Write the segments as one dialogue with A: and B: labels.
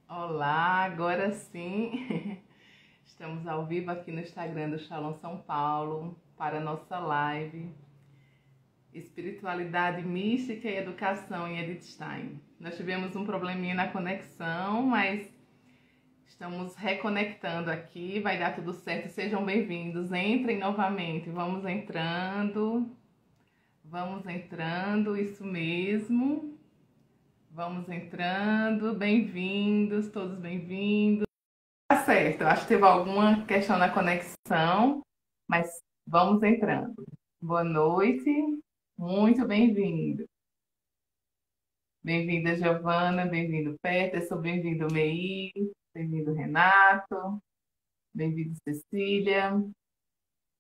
A: Olá, agora sim. Estamos ao vivo aqui no Instagram do Shalom São Paulo para a nossa live Espiritualidade Mística e Educação em Edith Stein. Nós tivemos um probleminha na conexão, mas estamos reconectando aqui, vai dar tudo certo. Sejam bem-vindos. Entrem novamente. Vamos entrando, isso mesmo. Vamos entrando, bem-vindos, todos bem-vindos. Tá certo, eu acho que teve alguma questão na conexão, mas vamos entrando. Boa noite, muito bem-vindo. Bem-vinda, Giovana, bem-vindo, Peterson, bem-vindo, Meir, bem-vindo, Renato, bem-vindo, Cecília,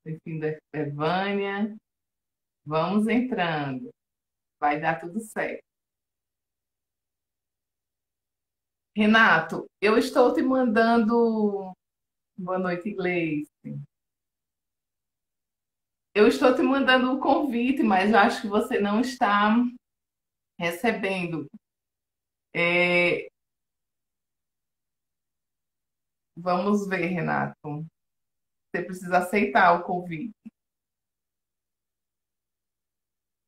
A: bem-vinda, Evânia. Vamos entrando, vai dar tudo certo. Renato, eu estou te mandando. Boa noite, Gleice. Eu estou te mandando o convite, mas eu acho que você não está recebendo. É, vamos ver, Renato. Você precisa aceitar o convite.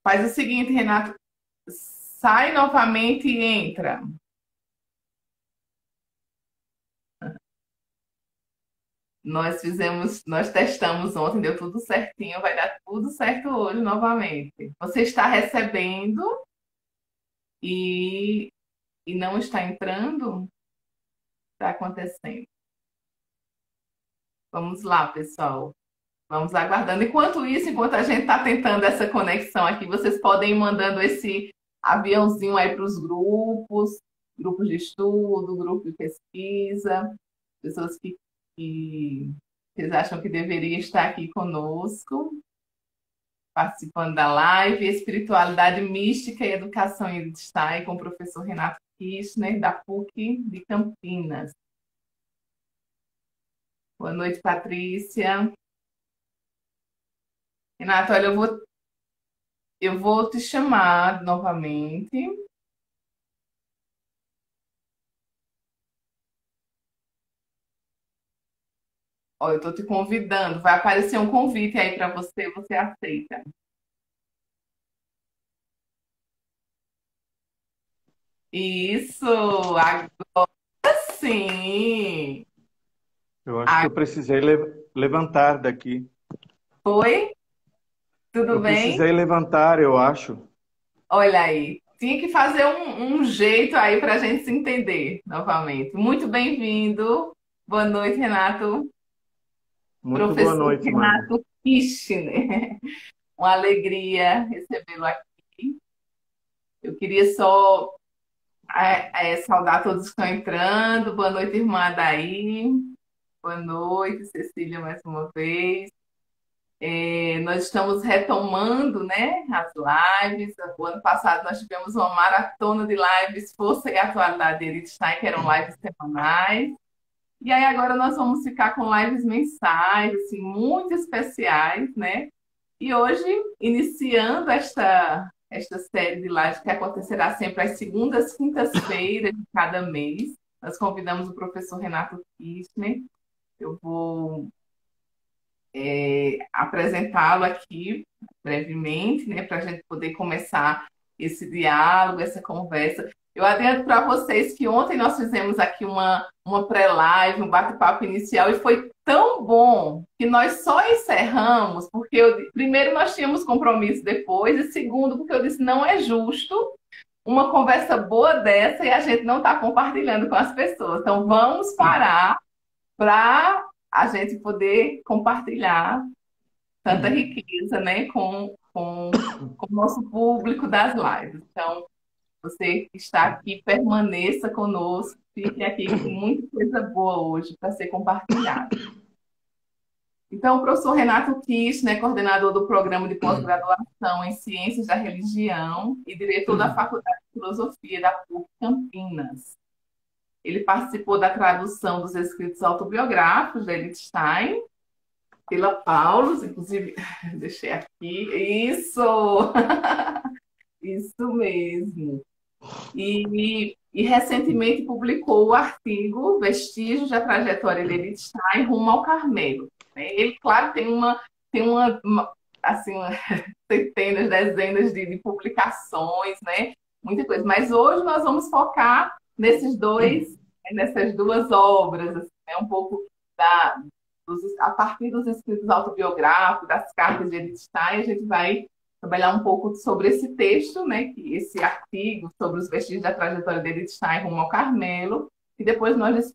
A: Faz o seguinte, Renato. Sai novamente e entra. Nós testamos ontem, deu tudo certinho, vai dar tudo certo hoje novamente. Você está recebendo e, e não está entrando? Está acontecendo. Vamos lá, pessoal. Vamos aguardando. Enquanto isso, enquanto a gente está tentando essa conexão aqui, vocês podem ir mandando esse aviãozinho aí para os grupos de estudo, grupo de pesquisa, pessoas que vocês acham que deveriam estar aqui conosco, participando da live Espiritualidade Mística e Educação em Stein, com o professor Renato Kirchner, da PUC de Campinas. Boa noite, Patrícia. Renato, olha, eu vou te chamar novamente. Ó, eu estou te convidando. Vai aparecer um convite aí para você, você aceita. Isso, agora sim.
B: Eu acho que
A: Ah,
B: eu precisei levantar daqui.
A: foi? Tudo
B: Eu
A: bem?
B: precisei levantar, eu acho.
A: Olha aí. Tinha que fazer um jeito aí para a gente se entender novamente. Muito bem-vindo. Boa noite, Renato.
B: Muito boa
A: Professor
B: noite, Magda.
A: Renato Kirchner. Uma alegria recebê-lo aqui. Eu queria só saudar todos que estão entrando. Boa noite, irmã Adaí. Boa noite, Cecília, mais uma vez. Nós estamos retomando, né, as lives. O ano passado nós tivemos uma maratona de lives Força e Atualidade de Edith Stein, que eram lives semanais. E aí agora nós vamos ficar com lives mensais, assim, muito especiais, né? E hoje, iniciando esta série de lives que acontecerá sempre às segundas, quintas-feiras de cada mês, nós convidamos o professor Renato Kirchner. Eu vou apresentá-lo aqui brevemente, né, para a gente poder começar esse diálogo, essa conversa. Eu adianto para vocês que ontem nós fizemos aqui uma pré-live, um bate-papo inicial, e foi tão bom que nós só encerramos, porque primeiro nós tínhamos compromisso depois, e segundo, porque eu disse, não é justo uma conversa boa dessa e a gente não está compartilhando com as pessoas. Então vamos parar para a gente poder compartilhar tanta riqueza, né, com o nosso público das lives. Então, você que está aqui, permaneça conosco, fique aqui com muita coisa boa hoje para ser compartilhada. Então, o professor Renato Kirchner, coordenador do programa de pós-graduação em Ciências da Religião e diretor da Faculdade de Filosofia da PUC Campinas. Ele participou da tradução dos escritos autobiográficos de Edith Stein pela Paulus, inclusive, deixei aqui. Isso! Isso mesmo. E e recentemente publicou o artigo Vestígios da Trajetória de Edith Stein rumo ao Carmelo. Ele, claro, assim, centenas, dezenas de publicações, né? Muita coisa. Mas hoje nós vamos focar nessas duas obras, assim, né? Um pouco a partir dos escritos autobiográficos, das cartas de Edith Stein, a gente vai trabalhar um pouco sobre esse texto, né? Esse artigo sobre os vestígios da trajetória de Edith Stein rumo ao Carmelo, e depois nós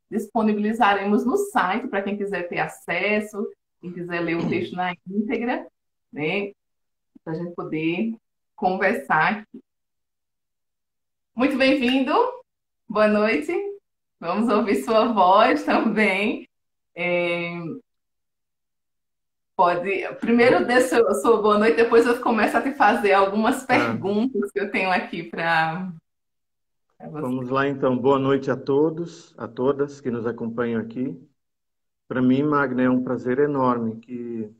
A: disponibilizaremos no site para quem quiser ter acesso, quem quiser ler o texto na íntegra, né? Para a gente poder conversar aqui. Muito bem-vindo, boa noite. Vamos ouvir sua voz também. Primeiro dê sua boa noite, depois eu começo a te fazer algumas perguntas que eu tenho aqui para você.
B: Vamos lá, então. Boa noite a todos, a todas que nos acompanham aqui. Para mim, Magna, é um prazer enorme que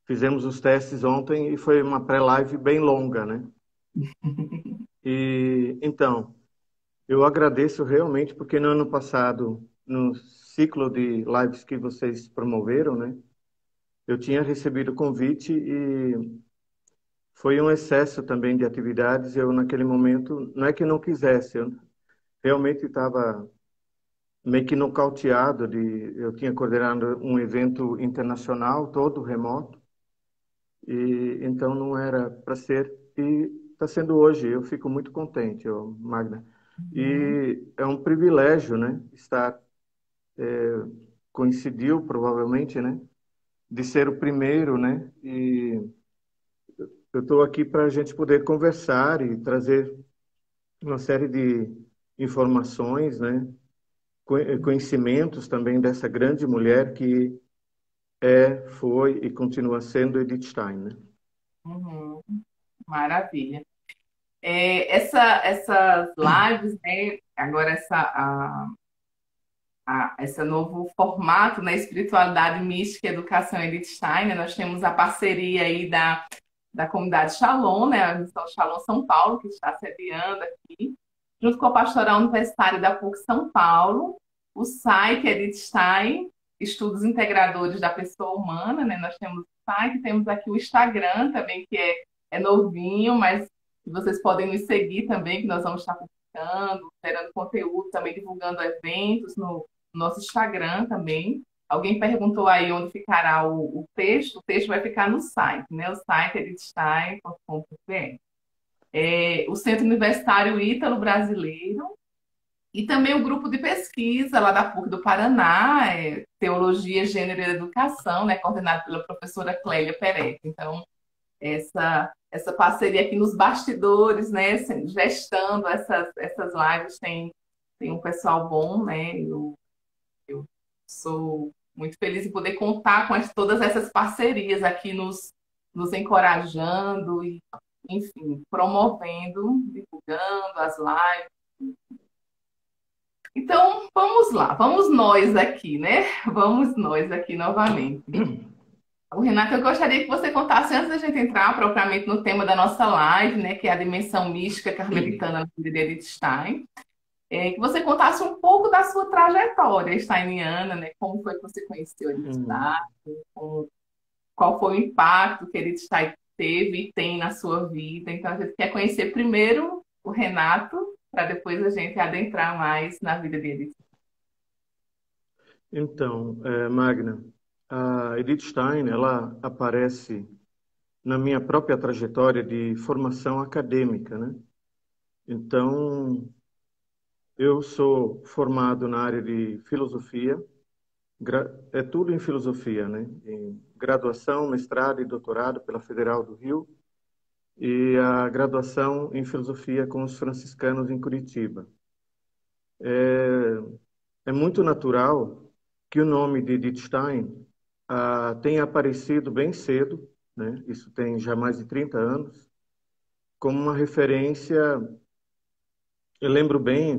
B: fizemos os testes ontem e foi uma pré-live bem longa, né? E então, eu agradeço realmente porque no ano passado, no ciclo de lives que vocês promoveram, né? Eu tinha recebido o convite e foi um excesso também de atividades. Eu, naquele momento, não é que não quisesse, eu realmente estava meio que nocauteado eu tinha coordenado um evento internacional, todo remoto, e então não era para ser, e está sendo hoje. Eu fico muito contente, Magna. E é um privilégio, né, estar, coincidiu provavelmente, né, de ser o primeiro, né, e eu estou aqui para a gente poder conversar e trazer uma série de informações, né, conhecimentos também dessa grande mulher que foi e continua sendo Edith Stein, né?
A: Uhum, maravilha. Essas lives, né, agora esse novo formato, né, Espiritualidade Mística e Educação Edith Stein, né, nós temos a parceria aí da comunidade Shalom, né, a missão Shalom São Paulo, que está sediando aqui, junto com a Pastoral Universitária da PUC São Paulo, o site Edith Stein, Estudos Integradores da Pessoa Humana, né, nós temos o site, temos aqui o Instagram também, que é novinho, mas vocês podem nos seguir também, que nós vamos estar publicando, gerando conteúdo, também divulgando eventos no nosso Instagram também. Alguém perguntou aí onde ficará o texto. O texto vai ficar no site, né? O site é edithstein.com.br. O Centro Universitário Ítalo Brasileiro e também o grupo de pesquisa lá da PUC do Paraná, Teologia, Gênero e Educação, né? Coordenado pela professora Clélia Peretti. Então, essa parceria aqui nos bastidores, né? Gestando essas lives, tem um pessoal bom, né? Eu sou muito feliz em poder contar com todas essas parcerias aqui nos encorajando e, enfim, promovendo, divulgando as lives. Então, vamos lá, vamos nós aqui, né? Vamos nós aqui novamente. O Renato, eu gostaria que você contasse, antes da gente entrar propriamente no tema da nossa live, né, que é a dimensão mística carmelitana na vida de Edith Stein, que você contasse um pouco da sua trajetória steiniana, né? Como foi que você conheceu Edith Stein, qual foi o impacto que Edith Stein teve e tem na sua vida. Então, a gente quer conhecer primeiro o Renato, para depois a gente adentrar mais na vida de Edith.
B: Então, Magna, a Edith Stein, ela aparece na minha própria trajetória de formação acadêmica, né? Então, eu sou formado na área de filosofia, é tudo em filosofia, né? Em graduação, mestrado e doutorado pela Federal do Rio e a graduação em filosofia com os franciscanos em Curitiba. É muito natural que o nome de Edith Stein tenha aparecido bem cedo, né? Isso tem já mais de 30 anos, como uma referência. Eu lembro bem,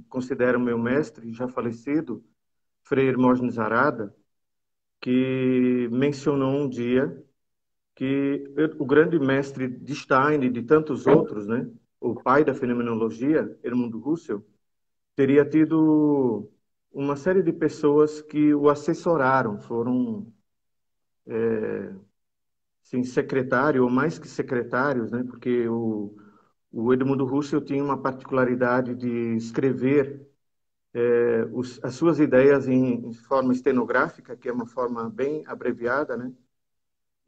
B: considero meu mestre, já falecido, Frei Hermógenes Arada, que mencionou um dia que o grande mestre de Stein e de tantos outros, né, o pai da fenomenologia, Edmund Husserl, teria tido uma série de pessoas que o assessoraram, foram sim, secretário, ou mais que secretários, né? Porque o Edmund Husserl tinha uma particularidade de escrever as suas ideias em forma estenográfica, que é uma forma bem abreviada, né?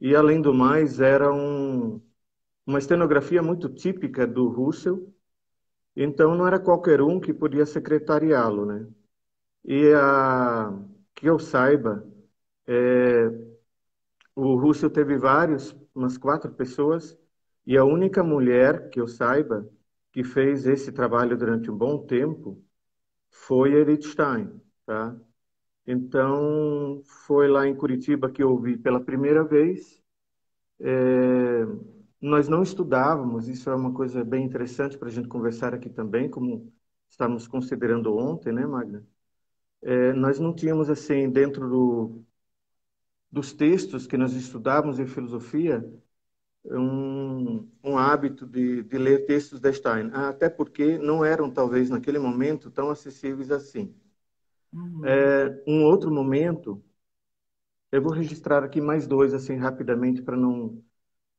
B: E, além do mais, era uma estenografia muito típica do Husserl, então não era qualquer um que podia secretariá-lo, né? E que eu saiba, o Russell teve umas 4 pessoas, e a única mulher que eu saiba que fez esse trabalho durante um bom tempo foi Edith Stein, tá? Então, foi lá em Curitiba que eu ouvi pela primeira vez. É, Nós não estudávamos, isso é uma coisa bem interessante para a gente conversar aqui também, como estávamos considerando ontem, né, Magna? Nós não tínhamos, assim, dentro dos textos que nós estudávamos em filosofia, um hábito de ler textos da Stein, até porque não eram, talvez, naquele momento, tão acessíveis assim.
A: Uhum.
B: Um outro momento, eu vou registrar aqui mais dois, assim, rapidamente, para não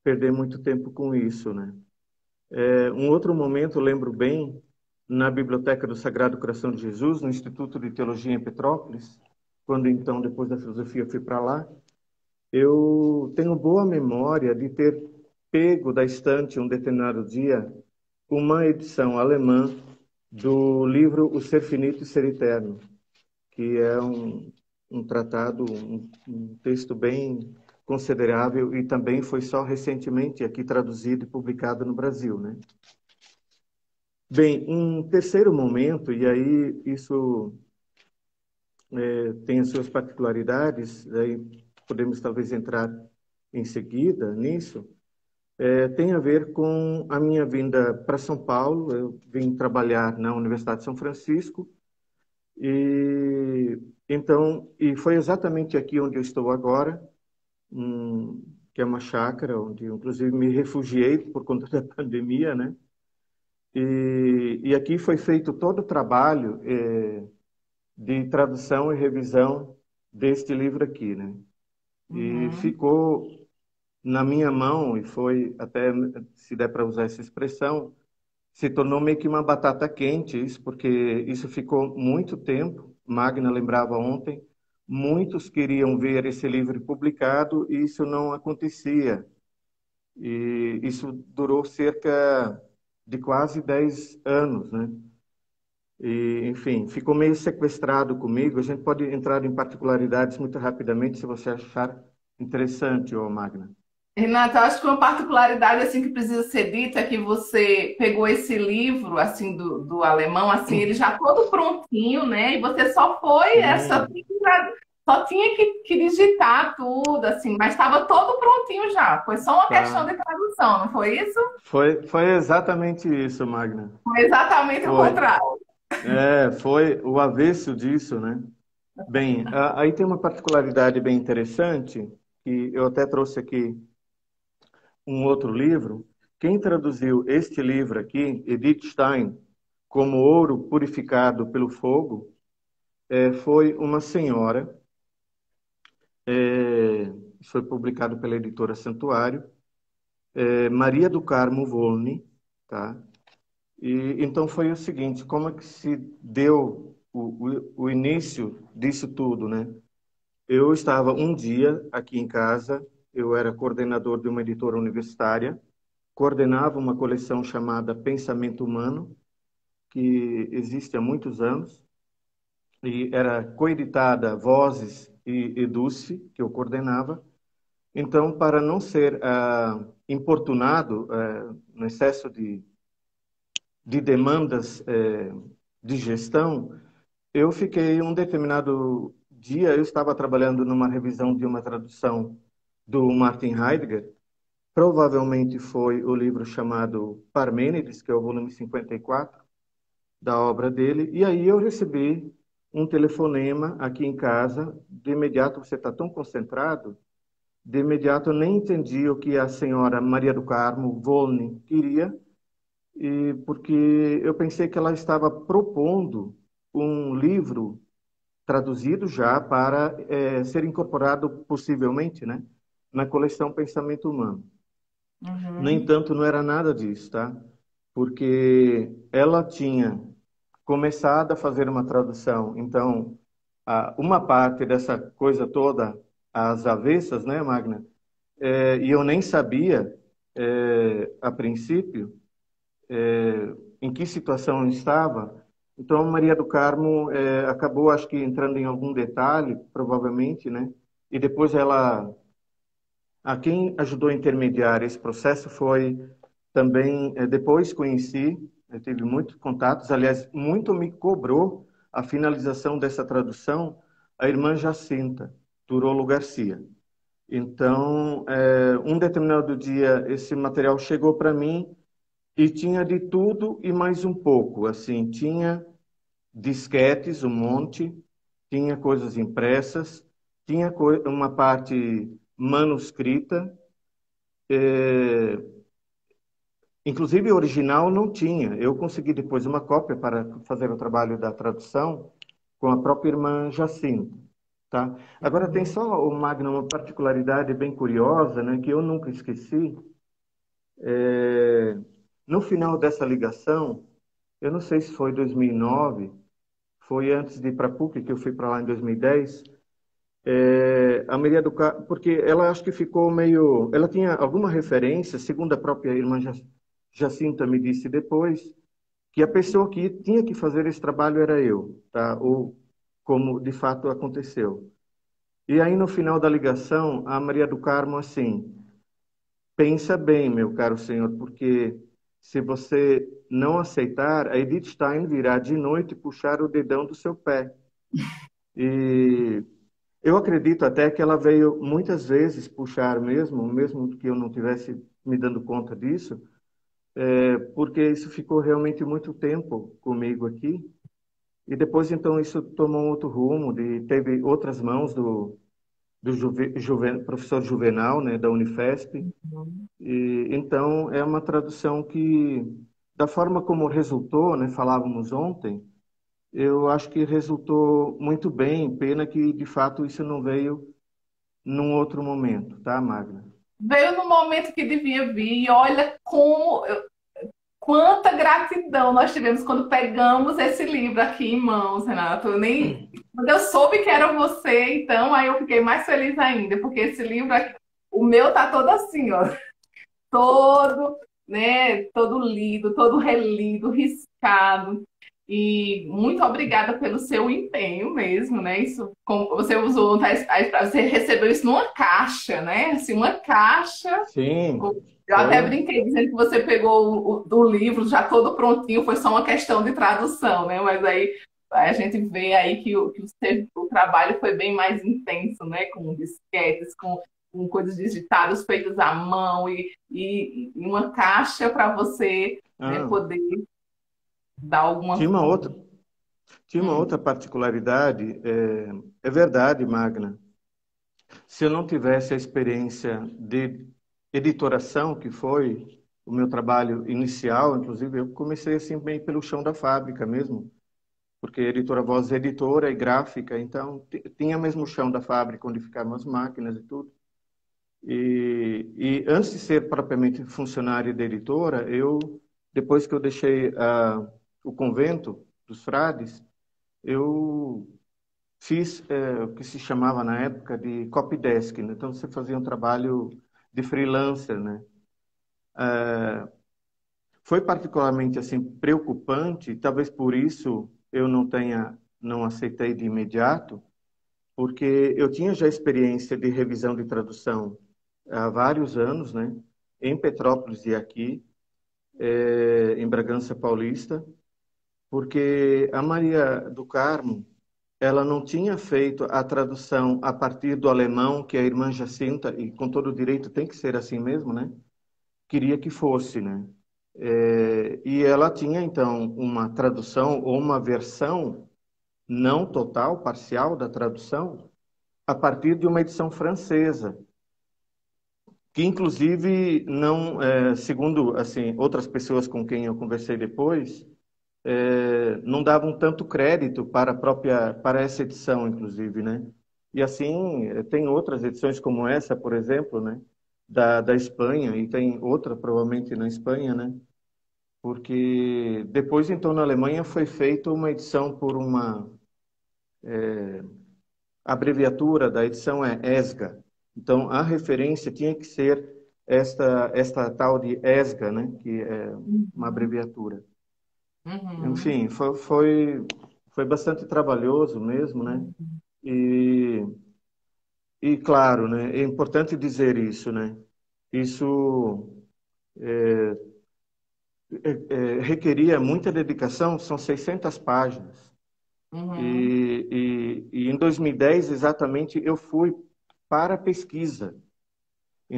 B: perder muito tempo com isso, né? Um outro momento, eu lembro bem, na Biblioteca do Sagrado Coração de Jesus, no Instituto de Teologia em Petrópolis, quando então, depois da filosofia, eu fui para lá, eu tenho boa memória de ter pego da estante um determinado dia uma edição alemã do livro O Ser Finito e Ser Eterno, que é um tratado, um texto bem considerável e também foi só recentemente aqui traduzido e publicado no Brasil, né? Bem, um terceiro momento, e aí isso tem as suas particularidades, aí podemos talvez entrar em seguida nisso, tem a ver com a minha vinda para São Paulo. Eu vim trabalhar na Universidade de São Francisco e foi exatamente aqui onde eu estou agora, que é uma chácara onde inclusive me refugiei por conta da pandemia, né? E aqui foi feito todo o trabalho de tradução e revisão deste livro aqui, né? E
A: Uhum.
B: ficou na minha mão, e foi até, se der para usar essa expressão, se tornou meio que uma batata quente, isso, porque isso ficou muito tempo. Magna lembrava ontem, muitos queriam ver esse livro publicado e isso não acontecia. E isso durou cerca de quase 10 anos, né? E, enfim, ficou meio sequestrado comigo. A gente pode entrar em particularidades muito rapidamente, se você achar interessante, ô Magna.
A: Renata, eu acho que uma particularidade assim que precisa ser dita é que você pegou esse livro assim do alemão, assim, ele já todo prontinho, né? E você só foi
B: Sim,
A: só tinha que digitar tudo, assim, mas estava todo prontinho já. Foi só uma questão
B: tá.
A: de tradução, não foi isso?
B: Foi exatamente isso, Magna.
A: Foi exatamente o
B: Foi.
A: contrário.
B: Foi o avesso disso, né? Bem, aí tem uma particularidade bem interessante, que eu até trouxe aqui um outro livro. Quem traduziu este livro aqui, Edith Stein, como Ouro Purificado pelo Fogo, foi uma senhora, isso foi publicado pela editora Santuário, Maria do Carmo Volney, tá? E então foi o seguinte, como é que se deu o início disso tudo, né? Eu estava um dia aqui em casa, eu era coordenador de uma editora universitária, coordenava uma coleção chamada Pensamento Humano, que existe há muitos anos, e era coeditada Vozes e Educe, que eu coordenava. Então, para não ser importunado no excesso de demandas de gestão, eu fiquei um determinado dia, eu estava trabalhando numa revisão de uma tradução do Martin Heidegger, provavelmente foi o livro chamado Parmênides, que é o volume 54 da obra dele, e aí eu recebi um telefonema aqui em casa. De imediato, você está tão concentrado, de imediato eu nem entendi o que a senhora Maria do Carmo Volney queria, e porque eu pensei que ela estava propondo um livro traduzido já para ser incorporado possivelmente, né, na coleção Pensamento Humano. No
A: Uhum.
B: entanto, não era nada disso, tá? Porque ela tinha começado a fazer uma tradução. Então, uma parte dessa coisa toda, às avessas, né, Magna? E eu nem sabia, a princípio, em que situação eu estava. Então, Maria do Carmo acabou, acho que, entrando em algum detalhe, provavelmente, né? E depois quem ajudou a intermediar esse processo foi também, depois conheci, tive muitos contatos, aliás, muito me cobrou a finalização dessa tradução, a irmã Jacinta Turolo Garcia. Então, um determinado dia, esse material chegou para mim e tinha de tudo e mais um pouco. Assim, tinha disquetes, um monte, tinha coisas impressas, tinha uma parte manuscrita, eh, inclusive, o original não tinha. Eu consegui depois uma cópia para fazer o trabalho da tradução com a própria irmã Jacinta, tá? Agora, tem
A: Uhum.
B: só, o Magno, uma particularidade bem curiosa, né, que eu nunca esqueci. É, No final dessa ligação, eu não sei se foi 2009, foi antes de ir para a PUC, que eu fui para lá em 2010, a Maria do Carmo, porque ela acho que ficou meio. Ela tinha alguma referência, segundo a própria irmã Jacinta me disse depois, que a pessoa que tinha que fazer esse trabalho era eu, tá? Ou como de fato aconteceu. E aí no final da ligação, a Maria do Carmo assim, pensa bem, meu caro senhor, porque se você não aceitar, a Edith Stein virá de noite puxar o dedão do seu pé. E eu acredito até que ela veio muitas vezes puxar mesmo que eu não tivesse me dando conta disso, porque isso ficou realmente muito tempo comigo aqui. E depois, então, isso tomou um outro rumo, teve outras mãos do professor Juvenal, né, da Unifesp.
A: Uhum.
B: E, então, é uma tradução que, da forma como resultou, né, falávamos ontem, eu acho que resultou muito bem. Pena que, de fato, isso não veio num outro momento, tá, Magna?
A: Veio no momento que devia vir, e olha quanta gratidão nós tivemos quando pegamos esse livro aqui em mãos, Renato. Quando eu soube que era você, então aí eu fiquei mais feliz ainda, porque esse livro aqui, o meu tá todo assim, ó, todo, né, todo lido, todo relido, riscado. E muito obrigada pelo seu empenho mesmo, né? Isso, como você usou, você recebeu isso numa caixa, né? Assim, uma caixa.
B: Sim,
A: Eu até
B: foi.
A: brinquei dizendo que você pegou do livro já todo prontinho, foi só uma questão de tradução, né? Mas aí a gente vê aí o trabalho foi bem mais intenso, né? Com disquetes, com coisas digitadas feitas à mão e uma caixa para você, né,
B: Ah,
A: poder dar alguma
B: tinha uma
A: forma.
B: outra, tinha uma outra particularidade. É verdade, Magna. Se eu não tivesse a experiência de editoração, que foi o meu trabalho inicial, inclusive, eu comecei assim bem pelo chão da fábrica mesmo, porque a Editora Voz é editora e gráfica, então tinha mesmo o chão da fábrica onde ficavam as máquinas e tudo. E antes de ser propriamente funcionário da editora, depois que eu deixei o convento dos frades, eu fiz o que se chamava na época de copydesk, né? Então você fazia um trabalho de freelancer, né? Foi particularmente assim preocupante, talvez por isso eu não aceitei de imediato, porque eu tinha já experiência de revisão de tradução há vários anos, né? Em Petrópolis e aqui, em Bragança Paulista, porque a Maria do Carmo, ela não tinha feito a tradução a partir do alemão, que a irmã Jacinta, e com todo o direito tem que ser assim mesmo, né? Queria que fosse, né? E ela tinha, então, uma tradução ou uma versão não total, parcial da tradução, a partir de uma edição francesa, que inclusive não, segundo assim outras pessoas com quem eu conversei depois, não davam tanto crédito para a própria para essa edição, inclusive, né? E assim tem outras edições como essa, por exemplo, né? Da Espanha e tem outra provavelmente na Espanha, né? Porque depois então na Alemanha foi feita uma edição por uma a abreviatura da edição é ESGA. Então, a referência tinha que ser esta tal de ESGA, né? Que é uma
A: Uhum,
B: abreviatura.
A: uhum,
B: Enfim, foi bastante trabalhoso mesmo, né?
A: uhum,
B: E, e claro, né? É importante dizer isso, né? Isso requeria muita dedicação, são 600 páginas.
A: uhum,
B: E em 2010, exatamente, eu fui para a pesquisa.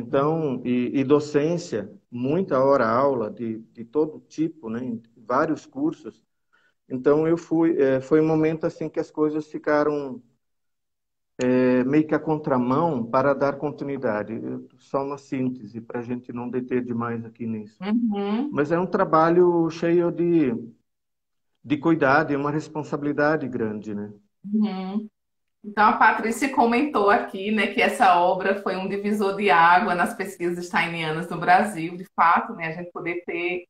A: uhum.
B: Então, e docência, muita hora aula de todo tipo, né, em vários cursos. Então, foi um momento assim que as coisas ficaram meio que a contramão para dar continuidade. Só uma síntese para a gente não deter demais aqui nisso.
A: Uhum,
B: Mas é um trabalho cheio de cuidado e uma responsabilidade grande, né?
A: uhum. Então, a Patrícia comentou aqui, né, que essa obra foi um divisor de água nas pesquisas steinianas no Brasil. De fato, né, a gente poder ter,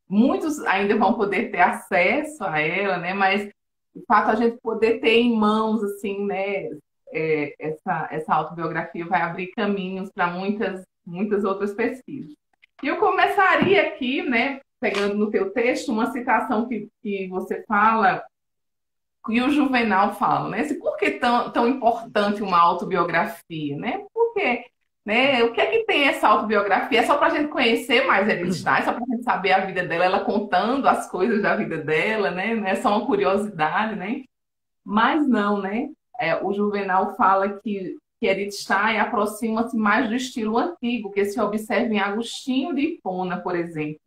A: muitos ainda vão poder ter acesso a ela, né, mas de fato a gente poder ter em mãos, assim, né, essa autobiografia vai abrir caminhos para muitas outras pesquisas. E eu começaria aqui, né, pegando no teu texto, uma citação que você fala e o Juvenal fala, né? Assim, por que tão importante uma autobiografia, né? Por quê? Né? O que é que tem essa autobiografia? É só para a gente conhecer mais Edith Stein, é só para a gente saber a vida dela, ela contando as coisas da vida dela, né? Não é só uma curiosidade, né? Mas não, né? O Juvenal fala que Edith Stein aproxima-se mais do estilo antigo, que se observa em Agostinho de Hipona, por exemplo,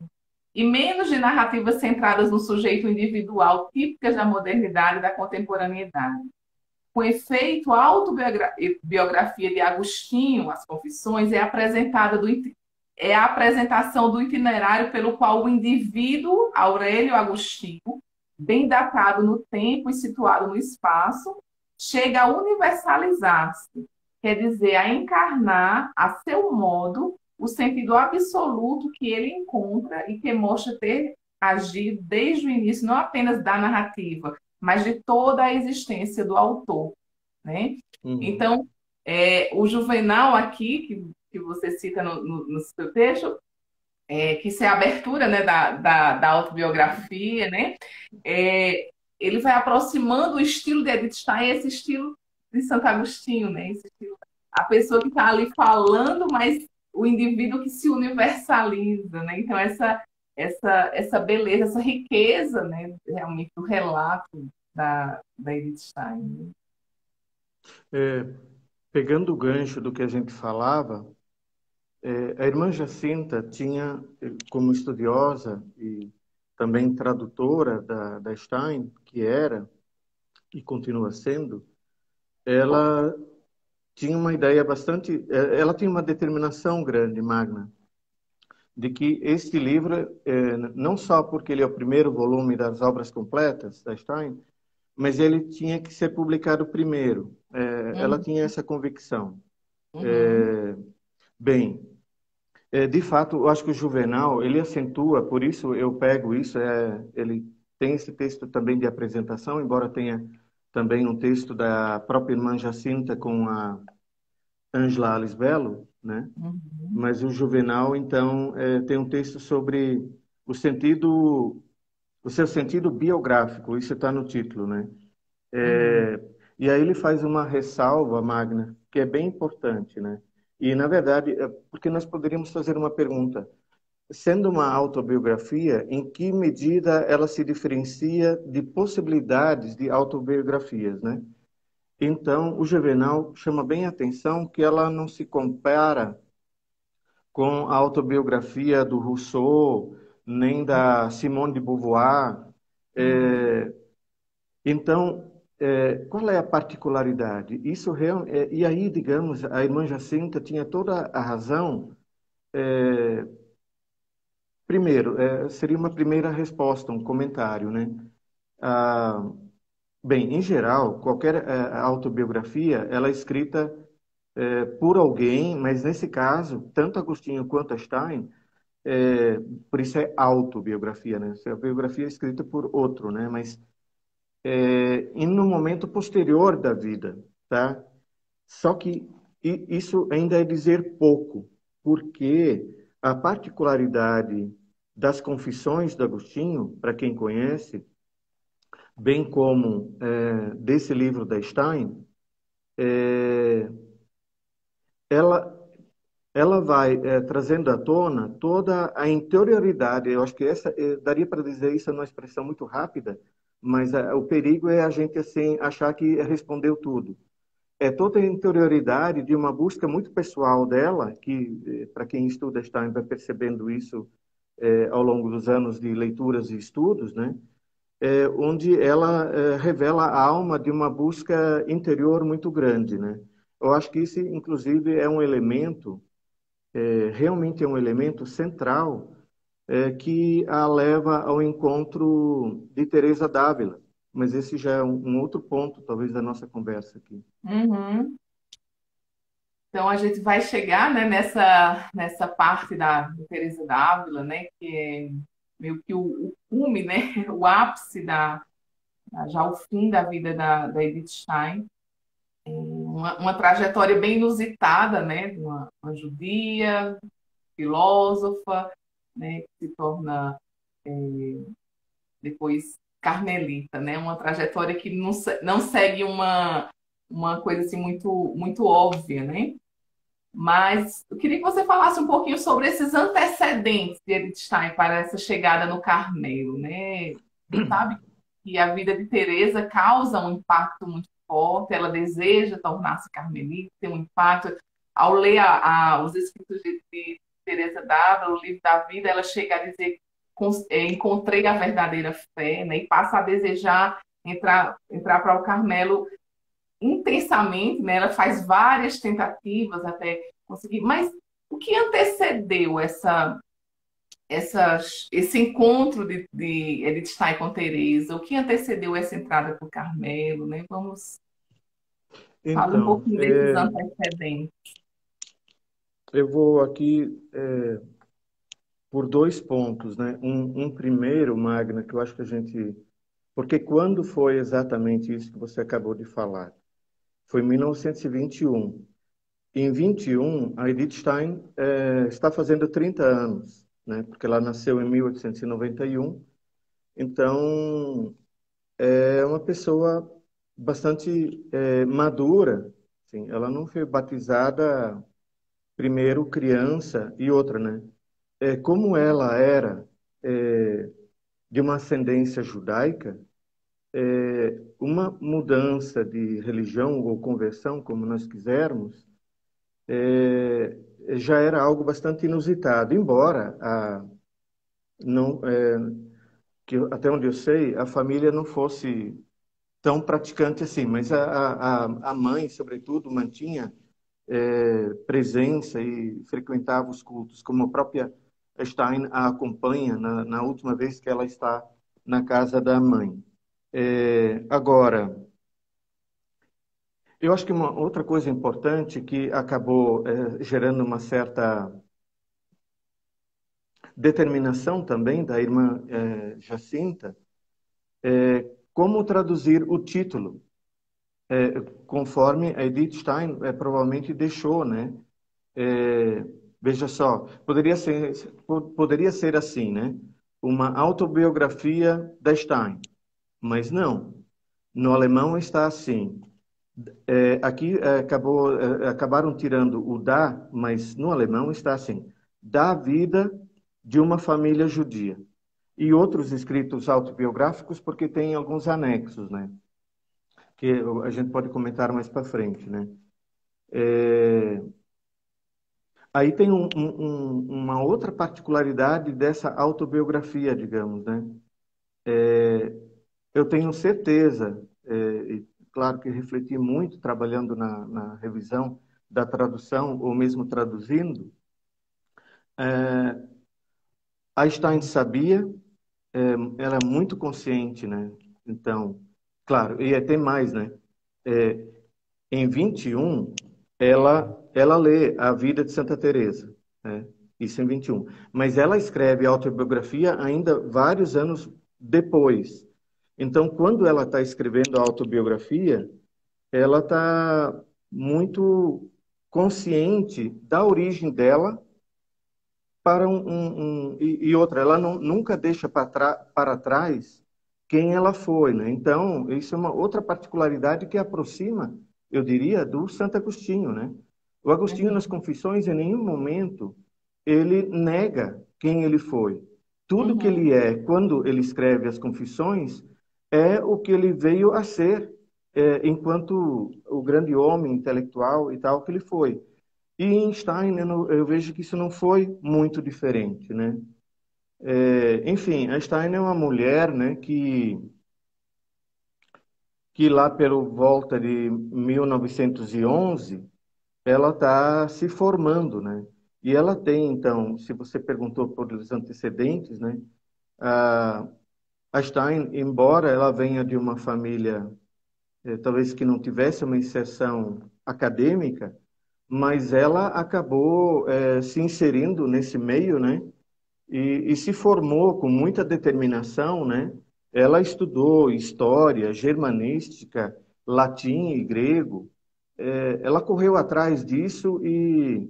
A: e menos de narrativas centradas no sujeito individual, típicas da modernidade e da contemporaneidade. Com efeito, a autobiografia de Agostinho, As Confissões, é a apresentação do itinerário pelo qual o indivíduo, Aurélio Agostinho, bem datado no tempo e situado no espaço, chega a universalizar-se, quer dizer, a encarnar a seu modo o sentido absoluto que ele encontra e que mostra ter agido desde o início, não apenas da narrativa, mas de toda a existência do autor, né?
B: Uhum.
A: Então, o Juvenal aqui, que você cita no seu texto, que isso é a abertura, né, da autobiografia, né? É, ele vai aproximando o estilo de Edith Stein, esse estilo de Santo Agostinho, né? Esse estilo, a pessoa que está ali falando, mas o indivíduo que se universaliza, né? Então essa beleza, essa riqueza, né? Realmente do relato da Edith Stein. Né?
B: É, pegando o gancho do que a gente falava, a irmã Jacinta tinha, como estudiosa e também tradutora da Stein, que era e continua sendo, ela tinha uma ideia bastante, ela tinha uma determinação grande, Magna, de que este livro, não só porque ele é o primeiro volume das obras completas da Stein, mas ele tinha que ser publicado primeiro. Ela
A: Uhum,
B: tinha essa convicção.
A: uhum,
B: Bem, de fato, eu acho que o Juvenal, ele acentua, por isso eu pego isso, ele tem esse texto também de apresentação, embora tenha também um texto da própria irmã Jacinta com a Ângela Alisbelo, né?
A: uhum,
B: Mas o Juvenal, então, tem um texto sobre o sentido, o seu sentido biográfico, isso está no título, né?
A: uhum,
B: E aí ele faz uma ressalva, Magna, que é bem importante, né? E, na verdade, porque nós poderíamos fazer uma pergunta. Sendo uma autobiografia, em que medida ela se diferencia de possibilidades de autobiografias, né? Então, o Juvenal chama bem a atenção que ela não se compara com a autobiografia do Rousseau, nem da Simone de Beauvoir.
A: uhum,
B: É, então, qual é a particularidade? E aí, digamos, a irmã Jacinta tinha toda a razão. É, primeiro, seria uma primeira resposta, um comentário, né? Ah, bem, em geral, qualquer autobiografia, ela é escrita por alguém, mas nesse caso, tanto Agostinho quanto Stein, é, por isso é autobiografia, né? A biografia é escrita por outro, né? Mas e no momento posterior da vida, tá? Só que isso ainda é dizer pouco, porque a particularidade das Confissões de Agostinho, para quem conhece, bem como desse livro da Stein, é, ela, ela vai trazendo à tona toda a interioridade. Eu acho que essa daria para dizer isso numa expressão muito rápida, mas o perigo é a gente assim achar que respondeu tudo. É toda a interioridade de uma busca muito pessoal dela, que para quem estuda Stein vai percebendo isso ao longo dos anos de leituras e estudos, né? Onde ela revela a alma de uma busca interior muito grande, né? Eu acho que isso, inclusive, é um elemento, realmente é um elemento central que a leva ao encontro de Teresa d'Ávila. Mas esse já é um outro ponto, talvez, da nossa conversa aqui.
A: Uhum. Então a gente vai chegar, né, nessa parte da Teresa d'Ávila, né, que é meio que o cume, né, o ápice já o fim da vida da Edith Stein. Uma trajetória bem inusitada, né, de uma judia, filósofa, né, que se torna depois carmelita, né, uma trajetória que não segue uma coisa assim muito óbvia, né? Mas eu queria que você falasse um pouquinho sobre esses antecedentes de Edith Stein para essa chegada no Carmelo, né? A gente sabe que a vida de Teresa causa um impacto muito forte, ela deseja tornar-se carmelita, tem um impacto. Ao ler os escritos de Teresa d'Ávila, o livro da vida, ela chega a dizer encontrei a verdadeira fé, né? E passa a desejar entrar para o Carmelo intensamente, né? Ela faz várias tentativas até conseguir. Mas o que antecedeu esse encontro de Edith Stein com Teresa? O que antecedeu essa entrada para o Carmelo, né? Vamos falar um
B: Então,
A: pouquinho desses antecedentes.
B: eu vou aqui por dois pontos, né? Um primeiro, Magna, que eu acho que a gente. Porque quando foi exatamente isso que você acabou de falar? Foi em 1921. Em 21, a Edith Stein está fazendo 30 anos, né? Porque ela nasceu em 1891. Então, é uma pessoa bastante madura. Assim, ela não foi batizada primeiro criança e outra, né? Como ela era de uma ascendência judaica, uma mudança de religião ou conversão, como nós quisermos, já era algo bastante inusitado, embora não, até onde eu sei, a família não fosse tão praticante assim, mas a mãe, sobretudo, mantinha presença e frequentava os cultos, como a própria Stein a acompanha na última vez que ela está na casa da mãe. Agora, eu acho que uma outra coisa importante que acabou gerando uma certa determinação também da irmã Jacinta, como traduzir o título, conforme a Edith Stein provavelmente deixou, né? Veja só, poderia ser assim, né? Uma autobiografia da Stein, mas não. No alemão está assim. Aqui acabaram tirando o da, mas no alemão está assim: da vida de uma família judia. E outros escritos autobiográficos, porque tem alguns anexos, né? Que a gente pode comentar mais para frente, né? É, Aí tem uma outra particularidade dessa autobiografia, digamos, né? Eu tenho certeza, claro que refleti muito trabalhando na revisão da tradução, ou mesmo traduzindo. Einstein sabia, era muito consciente, né? Então, claro, e até mais, né? É, em 21, ela lê a vida de Santa Teresa, né? Isso em 21. Mas ela escreve a autobiografia ainda vários anos depois. Então, quando ela está escrevendo a autobiografia, ela está muito consciente da origem dela para e outra, ela nunca deixa para trás quem ela foi, né? Então, isso é uma outra particularidade que aproxima, eu diria, do Santo Agostinho, né? O Agostinho, nas
A: Uhum.
B: Confissões, em nenhum momento ele nega quem ele foi. Tudo que
A: Uhum.
B: ele é, quando ele escreve as Confissões, é o que ele veio a ser, enquanto o grande homem intelectual e tal que ele foi. E em Stein, eu vejo que isso não foi muito diferente, né? Enfim, a Stein é uma mulher, né, que lá pelo volta de 1911, ela está se formando, né? E ela tem, então, se você perguntou por os antecedentes, né? A, a Stein, embora ela venha de uma família, talvez que não tivesse uma inserção acadêmica, mas ela acabou se inserindo nesse meio, né? E se formou com muita determinação, né? Ela estudou história, germanística, latim e grego. Ela correu atrás disso e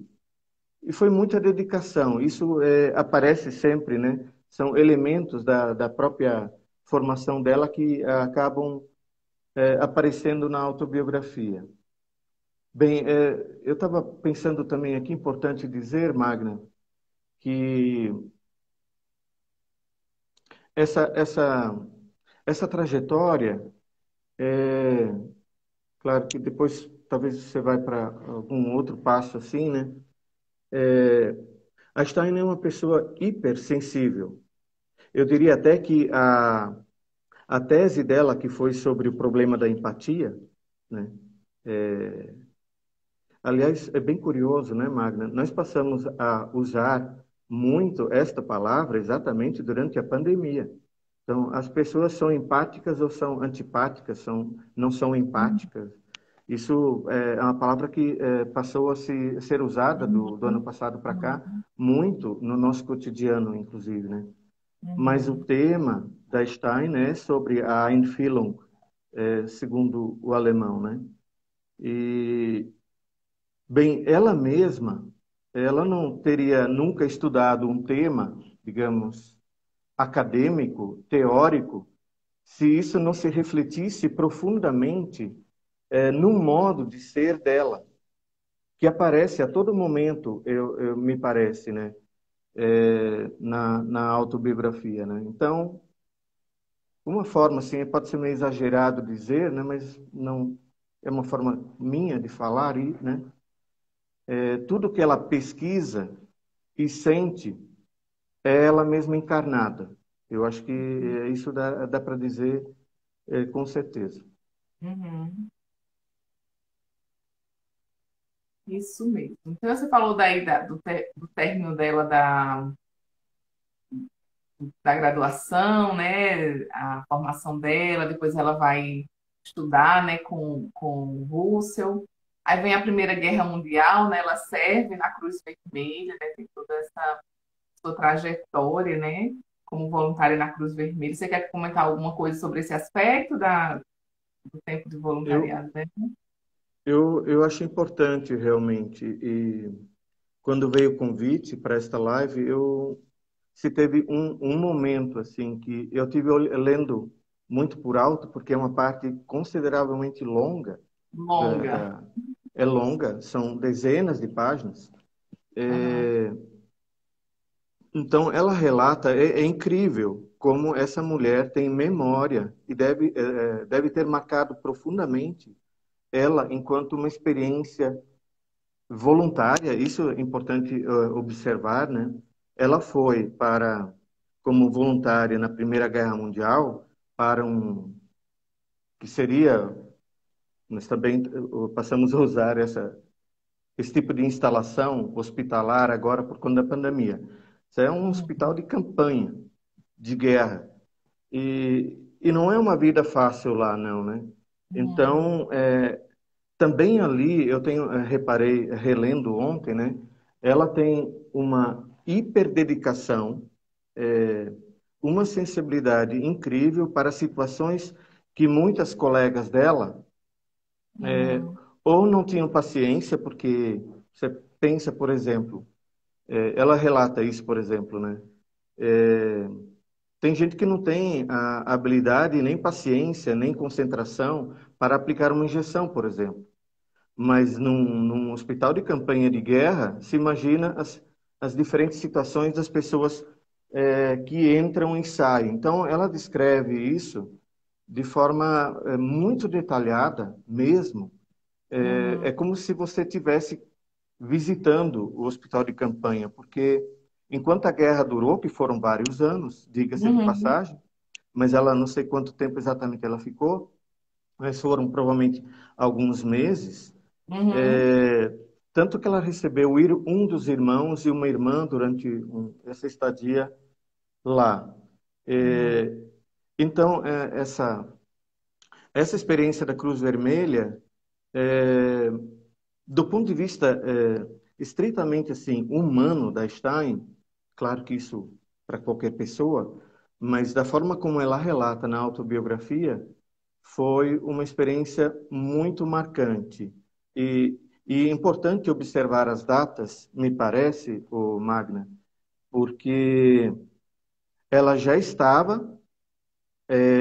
B: foi muita dedicação. Isso aparece sempre, né? São elementos da própria formação dela que acabam aparecendo na autobiografia. Bem, eu estava pensando também aqui, importante dizer, Magna, que essa, essa, essa trajetória, é, claro que depois talvez você vai para algum outro passo assim, né? Einstein é uma pessoa hipersensível. Eu diria até que a tese dela, que foi sobre o problema da empatia, né? Aliás, é bem curioso, né, Magna? Nós passamos a usar muito esta palavra exatamente durante a pandemia. Então, as pessoas são empáticas ou são antipáticas, não são empáticas. Isso é uma palavra que passou a ser usada do ano
A: Uhum.
B: passado para cá
A: Uhum.
B: muito no nosso cotidiano, inclusive, né? Mas o
A: Uhum.
B: tema da Stein é sobre a Einfühlung, segundo o alemão, né? E, bem, ela mesma, ela não teria nunca estudado um tema, digamos, acadêmico, teórico, se isso não se refletisse profundamente no modo de ser dela, que aparece a todo momento, me parece, né, na autobiografia, né? Então, uma forma, assim, pode ser meio exagerado dizer, né, mas não é uma forma minha de falar, e, né, tudo que ela pesquisa e sente é ela mesma encarnada. Eu acho que isso dá para dizer com certeza.
A: Uhum. Isso mesmo. Então, você falou daí do término dela da graduação, né? A formação dela, depois ela vai estudar, né, com o Russell. Aí vem a Primeira Guerra Mundial, né? Ela serve na Cruz Vermelha, né? Tem toda essa sua trajetória, né? Como voluntária na Cruz Vermelha. Você quer comentar alguma coisa sobre esse aspecto do tempo de
B: Eu,
A: voluntariado, né?
B: eu acho importante realmente. E quando veio o convite para esta live, se teve um momento assim que eu tive lendo muito por alto, porque é uma parte consideravelmente longa.
A: Longa.
B: Da, é longa, são dezenas de páginas.
A: Aham.
B: Então, ela relata, é incrível como essa mulher tem memória e deve ter marcado profundamente ela enquanto uma experiência voluntária. Isso é importante observar, né? Ela foi como voluntária na Primeira Guerra Mundial, para que seria, nós também passamos a usar esse tipo de instalação hospitalar agora por conta da pandemia. Isso é um hospital de campanha, de guerra. E não é uma vida fácil lá, não, né?
A: Uhum.
B: Então, também ali, eu tenho, reparei, relendo ontem, né? Ela tem uma hiperdedicação, uma sensibilidade incrível para situações que muitas colegas dela
A: Uhum.
B: ou não tinham paciência, porque você pensa, por exemplo, ela relata isso, por exemplo, né? Tem gente que não tem a habilidade, nem paciência, nem concentração para aplicar uma injeção, por exemplo. Mas num hospital de campanha de guerra, se imagina as diferentes situações das pessoas que entram e saem. Então, ela descreve isso de forma muito detalhada mesmo. É
A: Uhum.
B: como se você tivesse visitando o hospital de campanha, porque enquanto a guerra durou, que foram vários anos, diga-se de
A: Uhum.
B: passagem, mas ela não sei quanto tempo exatamente ela ficou, mas foram provavelmente alguns meses.
A: Uhum.
B: É, tanto que ela recebeu um dos irmãos e uma irmã durante essa estadia lá.
A: Uhum.
B: É, então, essa experiência da Cruz Vermelha, é, do ponto de vista estritamente assim humano da Stein, claro que isso para qualquer pessoa, mas da forma como ela relata na autobiografia, foi uma experiência muito marcante. E é importante observar as datas, me parece, o Magna, porque ela já estava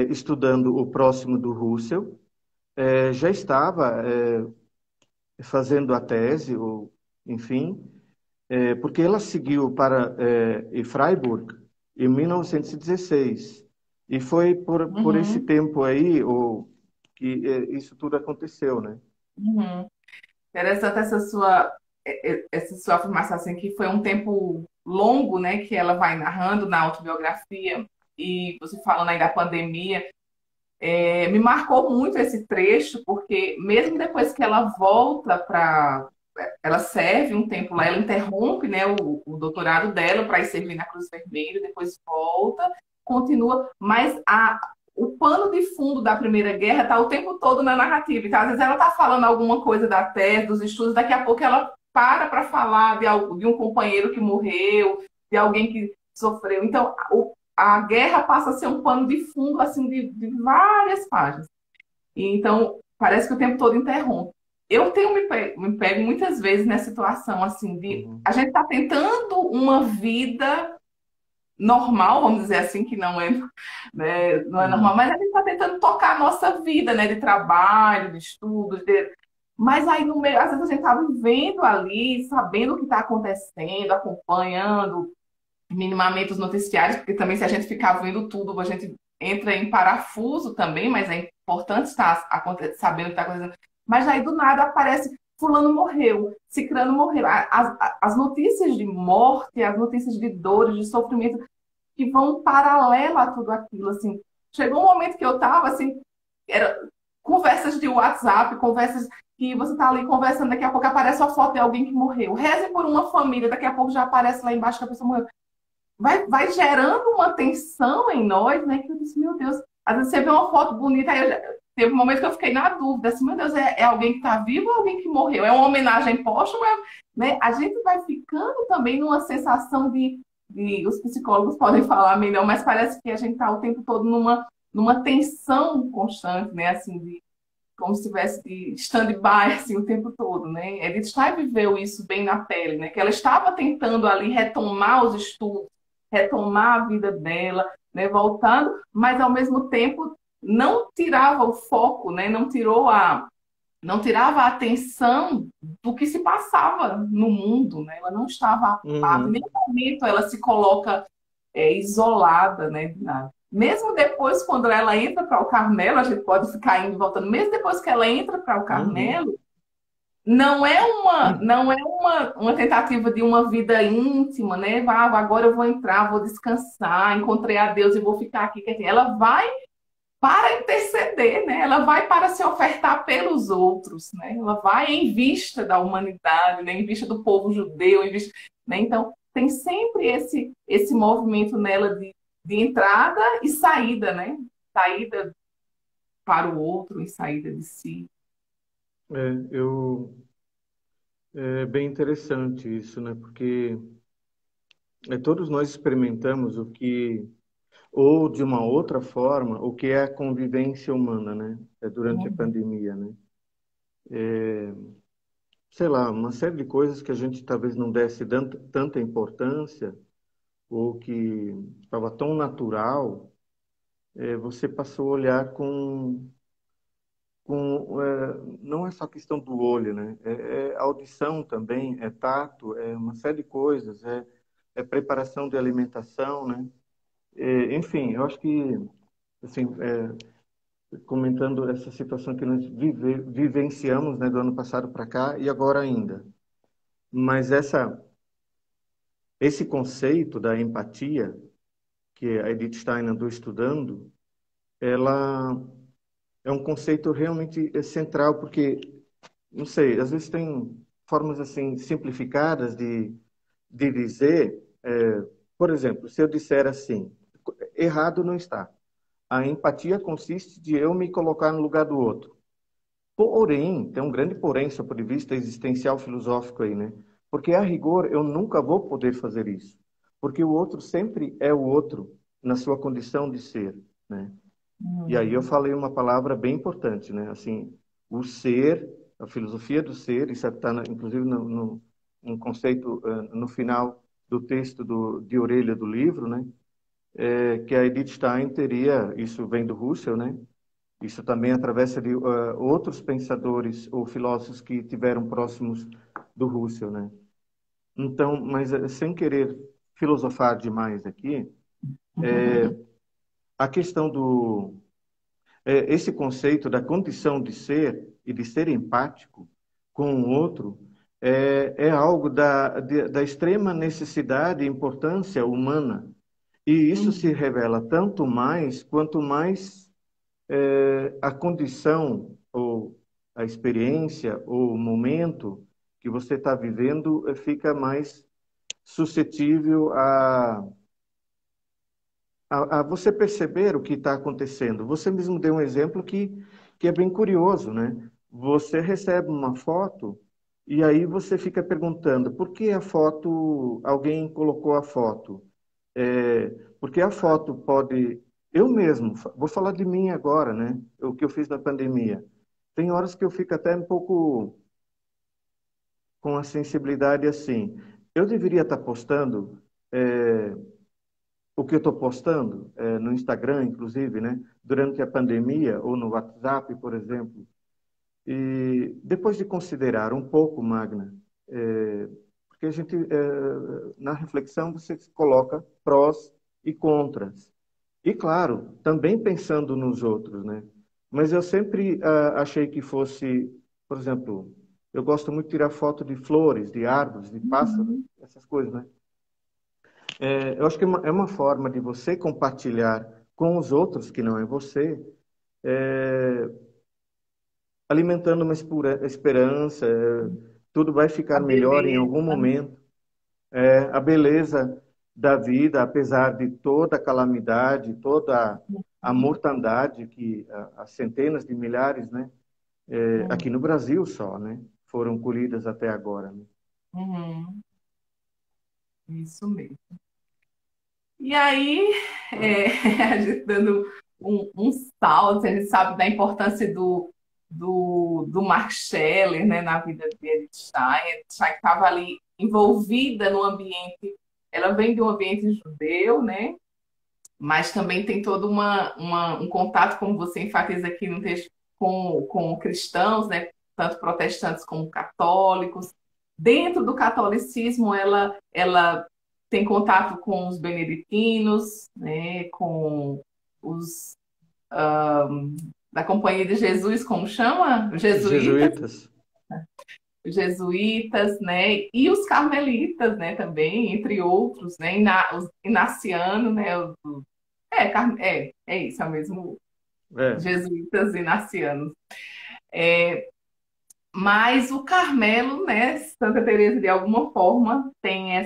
B: estudando o próximo do Russell, já estava fazendo a tese, ou enfim, porque ela seguiu para Freiburg em 1916. E foi por esse
A: Uhum.
B: tempo aí que isso tudo aconteceu, né?
A: Uhum. Interessante essa sua afirmação, assim, que foi um tempo longo, né, que ela vai narrando na autobiografia, e você falando aí da pandemia, me marcou muito esse trecho, porque mesmo depois que ela volta para. Ela serve um tempo lá, ela interrompe, né, o doutorado dela para ir servir na Cruz Vermelha, depois volta, continua, mas o pano de fundo da Primeira Guerra está o tempo todo na narrativa. Então, às vezes ela está falando alguma coisa da tese, dos estudos, daqui a pouco ela para falar de um companheiro que morreu, de alguém que sofreu. Então, a guerra passa a ser um pano de fundo assim de várias páginas. E, então, parece que o tempo todo interrompe. Eu tenho me pego muitas vezes nessa situação assim de
B: Uhum.
A: a gente está tentando uma vida normal, vamos dizer assim, que não é, né, não é normal,
B: Uhum.
A: mas a gente está tentando tocar a nossa vida, né, de trabalho, de estudos, mas aí no meio, às vezes a gente está vivendo ali, sabendo o que está acontecendo, acompanhando minimamente os noticiários, porque também se a gente ficar vendo tudo, a gente entra em parafuso também, mas é importante estar sabendo o que está acontecendo. Mas aí do nada aparece fulano morreu, cicrano morreu. As notícias de morte, as notícias de dores, de sofrimento, que vão paralelo a tudo aquilo, assim. Chegou um momento que eu estava, assim, era conversas de WhatsApp, conversas que você está ali conversando, daqui a pouco aparece a foto de alguém que morreu. Reze por uma família, daqui a pouco já aparece lá embaixo que a pessoa morreu. Vai gerando uma tensão em nós, né? Que eu disse, meu Deus, às vezes você vê uma foto bonita, teve um momento que eu fiquei na dúvida, assim, meu Deus, é alguém que está vivo ou alguém que morreu? É uma homenagem póstuma, né? A gente vai ficando também numa sensação os psicólogos podem falar melhor, mas parece que a gente está o tempo todo numa tensão constante, né? Assim, como se estivesse de stand-by assim, o tempo todo, né? Edith Stein viveu isso bem na pele, né? Que ela estava tentando ali retomar os estudos, retomar a vida dela, né? Voltando, mas ao mesmo tempo não tirava o foco, né? Não tirava a atenção do que se passava no mundo, né? Ela não estava a par, em
B: Uhum.
A: nenhum momento ela se coloca isolada, né? Mesmo depois, quando ela entra para o Carmelo, a gente pode ficar indo e voltando, mesmo depois que ela entra para o
B: Uhum.
A: Carmelo, não é uma tentativa de uma vida íntima, né? Agora eu vou entrar, vou descansar, encontrei a Deus e vou ficar aqui. Quer dizer, ela vai para ceder, né? Ela vai para se ofertar pelos outros, né? Ela vai em vista da humanidade, né? Em vista do povo judeu, em vista, né? Então, tem sempre esse movimento nela de entrada e saída, né? Saída para o outro e saída de si.
B: Eu é bem interessante isso, né? Porque todos nós experimentamos o que, ou de uma outra forma, o que é a convivência humana, né? Durante a
A: Uhum.
B: pandemia, né? Sei lá, uma série de coisas que a gente talvez não desse tanta importância, ou que estava tão natural, você passou a olhar não é só questão do olho, né? É audição também, é tato, é uma série de coisas, é preparação de alimentação, né? Enfim, eu acho que, assim, comentando essa situação que nós vivenciamos, né, do ano passado para cá e agora ainda, mas esse conceito da empatia que a Edith Stein andou estudando, ela é um conceito realmente central, porque, não sei, às vezes tem formas assim simplificadas de dizer, por exemplo, se eu disser assim, errado não está. A empatia consiste de eu me colocar no lugar do outro. Porém, tem um grande porém, do ponto de vista existencial filosófico aí, né? Porque a rigor eu nunca vou poder fazer isso, porque o outro sempre é o outro na sua condição de ser, né? E aí eu
A: Uhum.
B: falei uma palavra bem importante, né? Assim, o ser, a filosofia do ser, isso está inclusive no conceito no final do texto de orelha do livro, né? Que a Edith Stein teria, isso vem do Husserl, né? Isso também atravessa de outros pensadores ou filósofos que tiveram próximos do Husserl, né? Então, mas sem querer filosofar demais aqui, a questão esse conceito da condição de ser e de ser empático com o outro é algo da extrema necessidade e importância humana. E isso se
A: Uhum.
B: revela tanto mais quanto mais a condição ou a experiência ou o momento que você está vivendo fica mais suscetível a você perceber o que está acontecendo. Você mesmo deu um exemplo que é bem curioso, né? Você recebe uma foto e aí você fica perguntando por que a foto, alguém colocou a foto? É, porque a foto pode. Eu mesmo, vou falar de mim agora, né? O que eu fiz na pandemia. Tem horas que eu fico até um pouco com a sensibilidade assim. Eu deveria estar postando o que eu estou postando no Instagram, inclusive, né? Durante a pandemia, ou no WhatsApp, por exemplo. E depois de considerar um pouco, Magna, porque a gente, na reflexão, você coloca prós e contras. E, claro, também pensando nos outros, né? Mas eu sempre achei que fosse, por exemplo, eu gosto muito de tirar foto de flores, de árvores, de pássaros,
A: Uhum.
B: essas coisas, né? Eu acho que é uma forma de você compartilhar com os outros, que não é você, é, alimentando uma esperança, tudo vai
A: A
B: ficar melhor em algum
A: beleza.
B: momento. A beleza da vida, apesar de toda a calamidade, toda a mortandade que as centenas de milhares, né, aqui no Brasil só, né, foram colhidas até agora, né?
A: Uhum. Isso mesmo. E aí, a gente dando um salto, a gente sabe da importância do Max Scheler, né, na vida de Edith Stein. Edith Stein estava ali envolvida no ambiente, ela vem de um ambiente judeu, né, mas também tem todo um contato, como você enfatiza aqui no texto, com cristãos, né, tanto protestantes como católicos. Dentro do catolicismo, ela tem contato com os beneditinos, né, com os da Companhia de Jesus, como chama? Os
B: Os
A: jesuítas,
B: jesuítas.
A: jesuítas, né, e os carmelitas, né, também, entre outros, né, os inacianos, né, é isso, é o mesmo.
B: É,
A: jesuítas inacianos. É, mas o Carmelo, né, Santa Teresa de alguma forma tem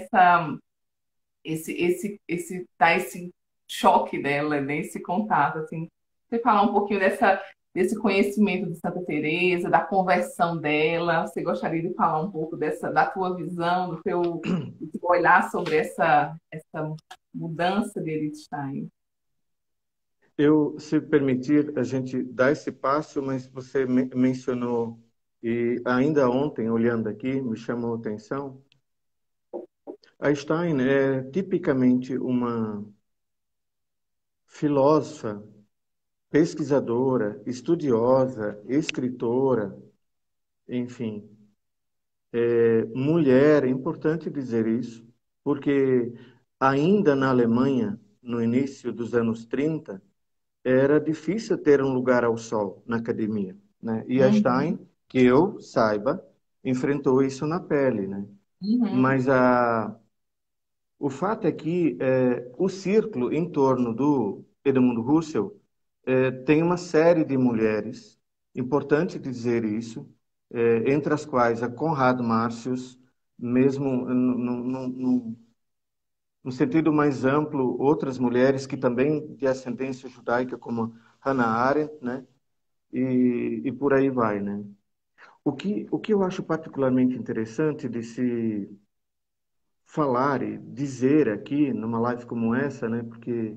A: esse choque dela, né, esse contato, assim. Você falar um pouquinho desse conhecimento de Santa Teresa, da conversão dela. Você gostaria de falar um pouco da tua visão, do teu olhar sobre essa mudança de Edith Stein?
B: eu, se permitir, a gente dá esse passo, mas você mencionou, e ainda ontem, olhando aqui, me chamou a atenção, a Stein é tipicamente uma filósofa, pesquisadora, estudiosa, escritora, enfim, mulher, é importante dizer isso, porque ainda na Alemanha, no início dos anos 30, era difícil ter um lugar ao sol na academia, né? E Einstein,
A: Uhum,
B: que eu saiba, enfrentou isso na pele, né?
A: uhum,
B: Mas o fato é que o círculo em torno do Edmund Husserl tem uma série de mulheres, importante dizer isso, entre as quais a Conrad Marcius, mesmo no sentido mais amplo, outras mulheres que também de ascendência judaica, como Hannah Arendt, né? E por aí vai, né? O que eu acho particularmente interessante de se falar e dizer aqui numa live como essa, né? Porque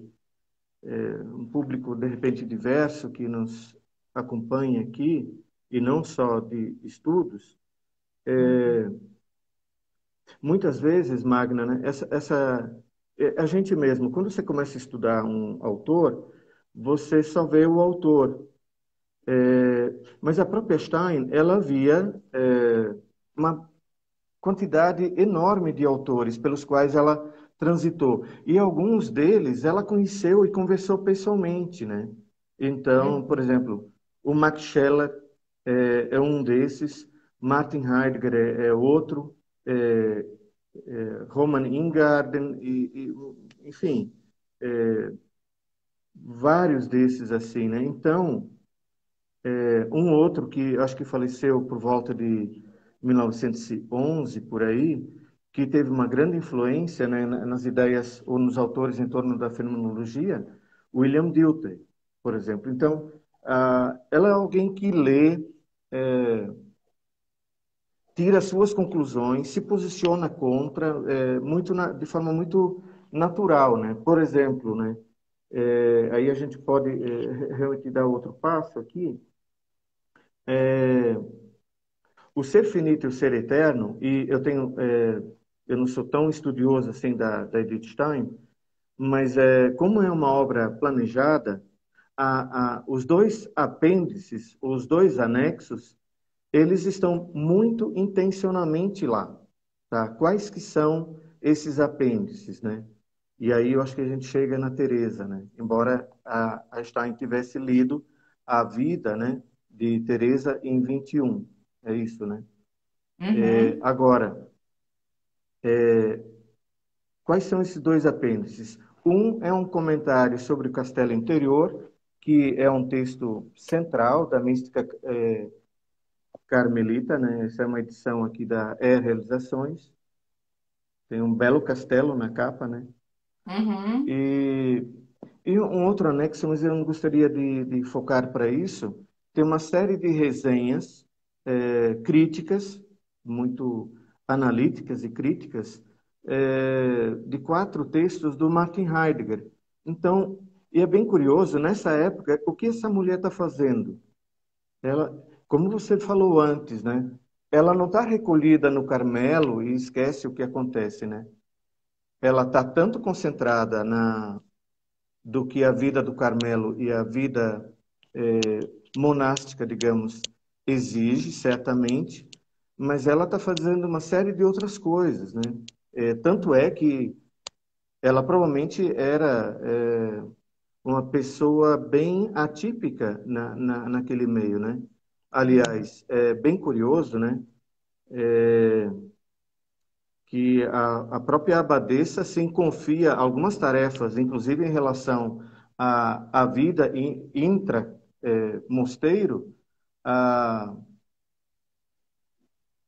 B: um público de repente diverso que nos acompanha aqui e não só de estudos,
A: uhum.
B: muitas vezes, Magna, né? A gente mesmo, quando você começa a estudar um autor, você só vê o autor. Mas a própria Stein, ela via uma quantidade enorme de autores pelos quais ela transitou. E alguns deles ela conheceu e conversou pessoalmente, né? Então, por
A: Uhum.
B: exemplo, o Max Scheler é um desses, Martin Heidegger é outro, é, Roman Ingarden, enfim, vários desses assim, né? Então, um outro que acho que faleceu por volta de 1911, por aí, que teve uma grande influência, né, nas ideias ou nos autores em torno da fenomenologia, William Dilthey, por exemplo. Então, ela é alguém que lê, é, tira suas conclusões, se posiciona contra, de forma muito natural, né? Por exemplo, né, aí a gente pode realmente dar outro passo aqui. É, O ser finito e o ser eterno, e eu não sou tão estudioso assim da Edith Stein, mas como é uma obra planejada, os dois apêndices, os dois anexos, eles estão muito intencionalmente lá, tá? Quais que são esses apêndices, né? E aí eu acho que a gente chega na Teresa, né? Embora a Stein tivesse lido a vida, né, de Teresa em 21, é isso, né?
A: Uhum.
B: Agora, quais são esses dois apêndices? Um é um comentário sobre o Castelo Interior, que é um texto central da mística carmelita, né? Essa é uma edição aqui da Realizações. Tem um belo castelo na capa, né?
A: Uhum.
B: E, e um outro anexo, mas eu não gostaria de focar para isso. Tem uma série de resenhas críticas, muito analíticas e críticas, de quatro textos do Martin Heidegger. Então, e é bem curioso, nessa época, o que essa mulher está fazendo? Ela, como você falou antes, né? Ela não está recolhida no Carmelo e esquece o que acontece, né? Ela está tanto concentrada do que a vida do Carmelo e a vida monástica, digamos, exige, certamente, mas ela está fazendo uma série de outras coisas, né? Tanto é que ela provavelmente era uma pessoa bem atípica naquele meio, né? Aliás, é bem curioso, né? Que a própria abadesa se confia algumas tarefas, inclusive em relação à vida mosteiro, a,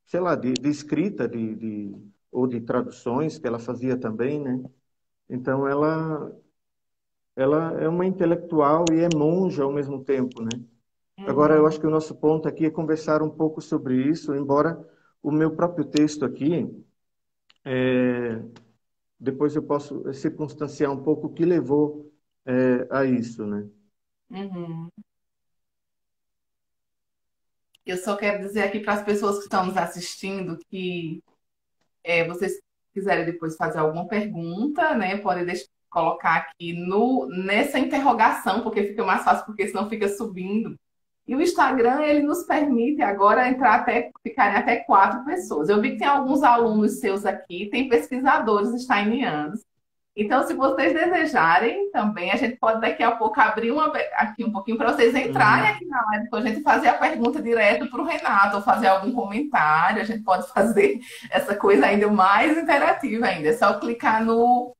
B: sei lá, de escrita, ou de traduções que ela fazia também, né? Então ela é uma intelectual e é monja ao mesmo tempo, né? Agora, eu
A: Uhum.
B: acho que o nosso ponto aqui é conversar um pouco sobre isso, embora o meu próprio texto aqui, depois eu posso circunstanciar um pouco o que levou a isso, né?
A: Uhum. Eu só quero dizer aqui para as pessoas que estão nos assistindo que vocês quiserem depois fazer alguma pergunta, né? Podem colocar aqui nessa interrogação, porque fica mais fácil, porque senão fica subindo. E o Instagram, ele nos permite agora ficarem até 4 pessoas. Eu vi que tem alguns alunos seus aqui, tem pesquisadores steinianos. Então, se vocês desejarem também, a gente pode daqui a pouco abrir aqui um pouquinho para vocês entrarem
B: Uhum.
A: aqui na live com a gente e fazer a pergunta direto para o Renato, ou fazer algum comentário. A gente pode fazer essa coisa ainda mais interativa ainda. É só clicar no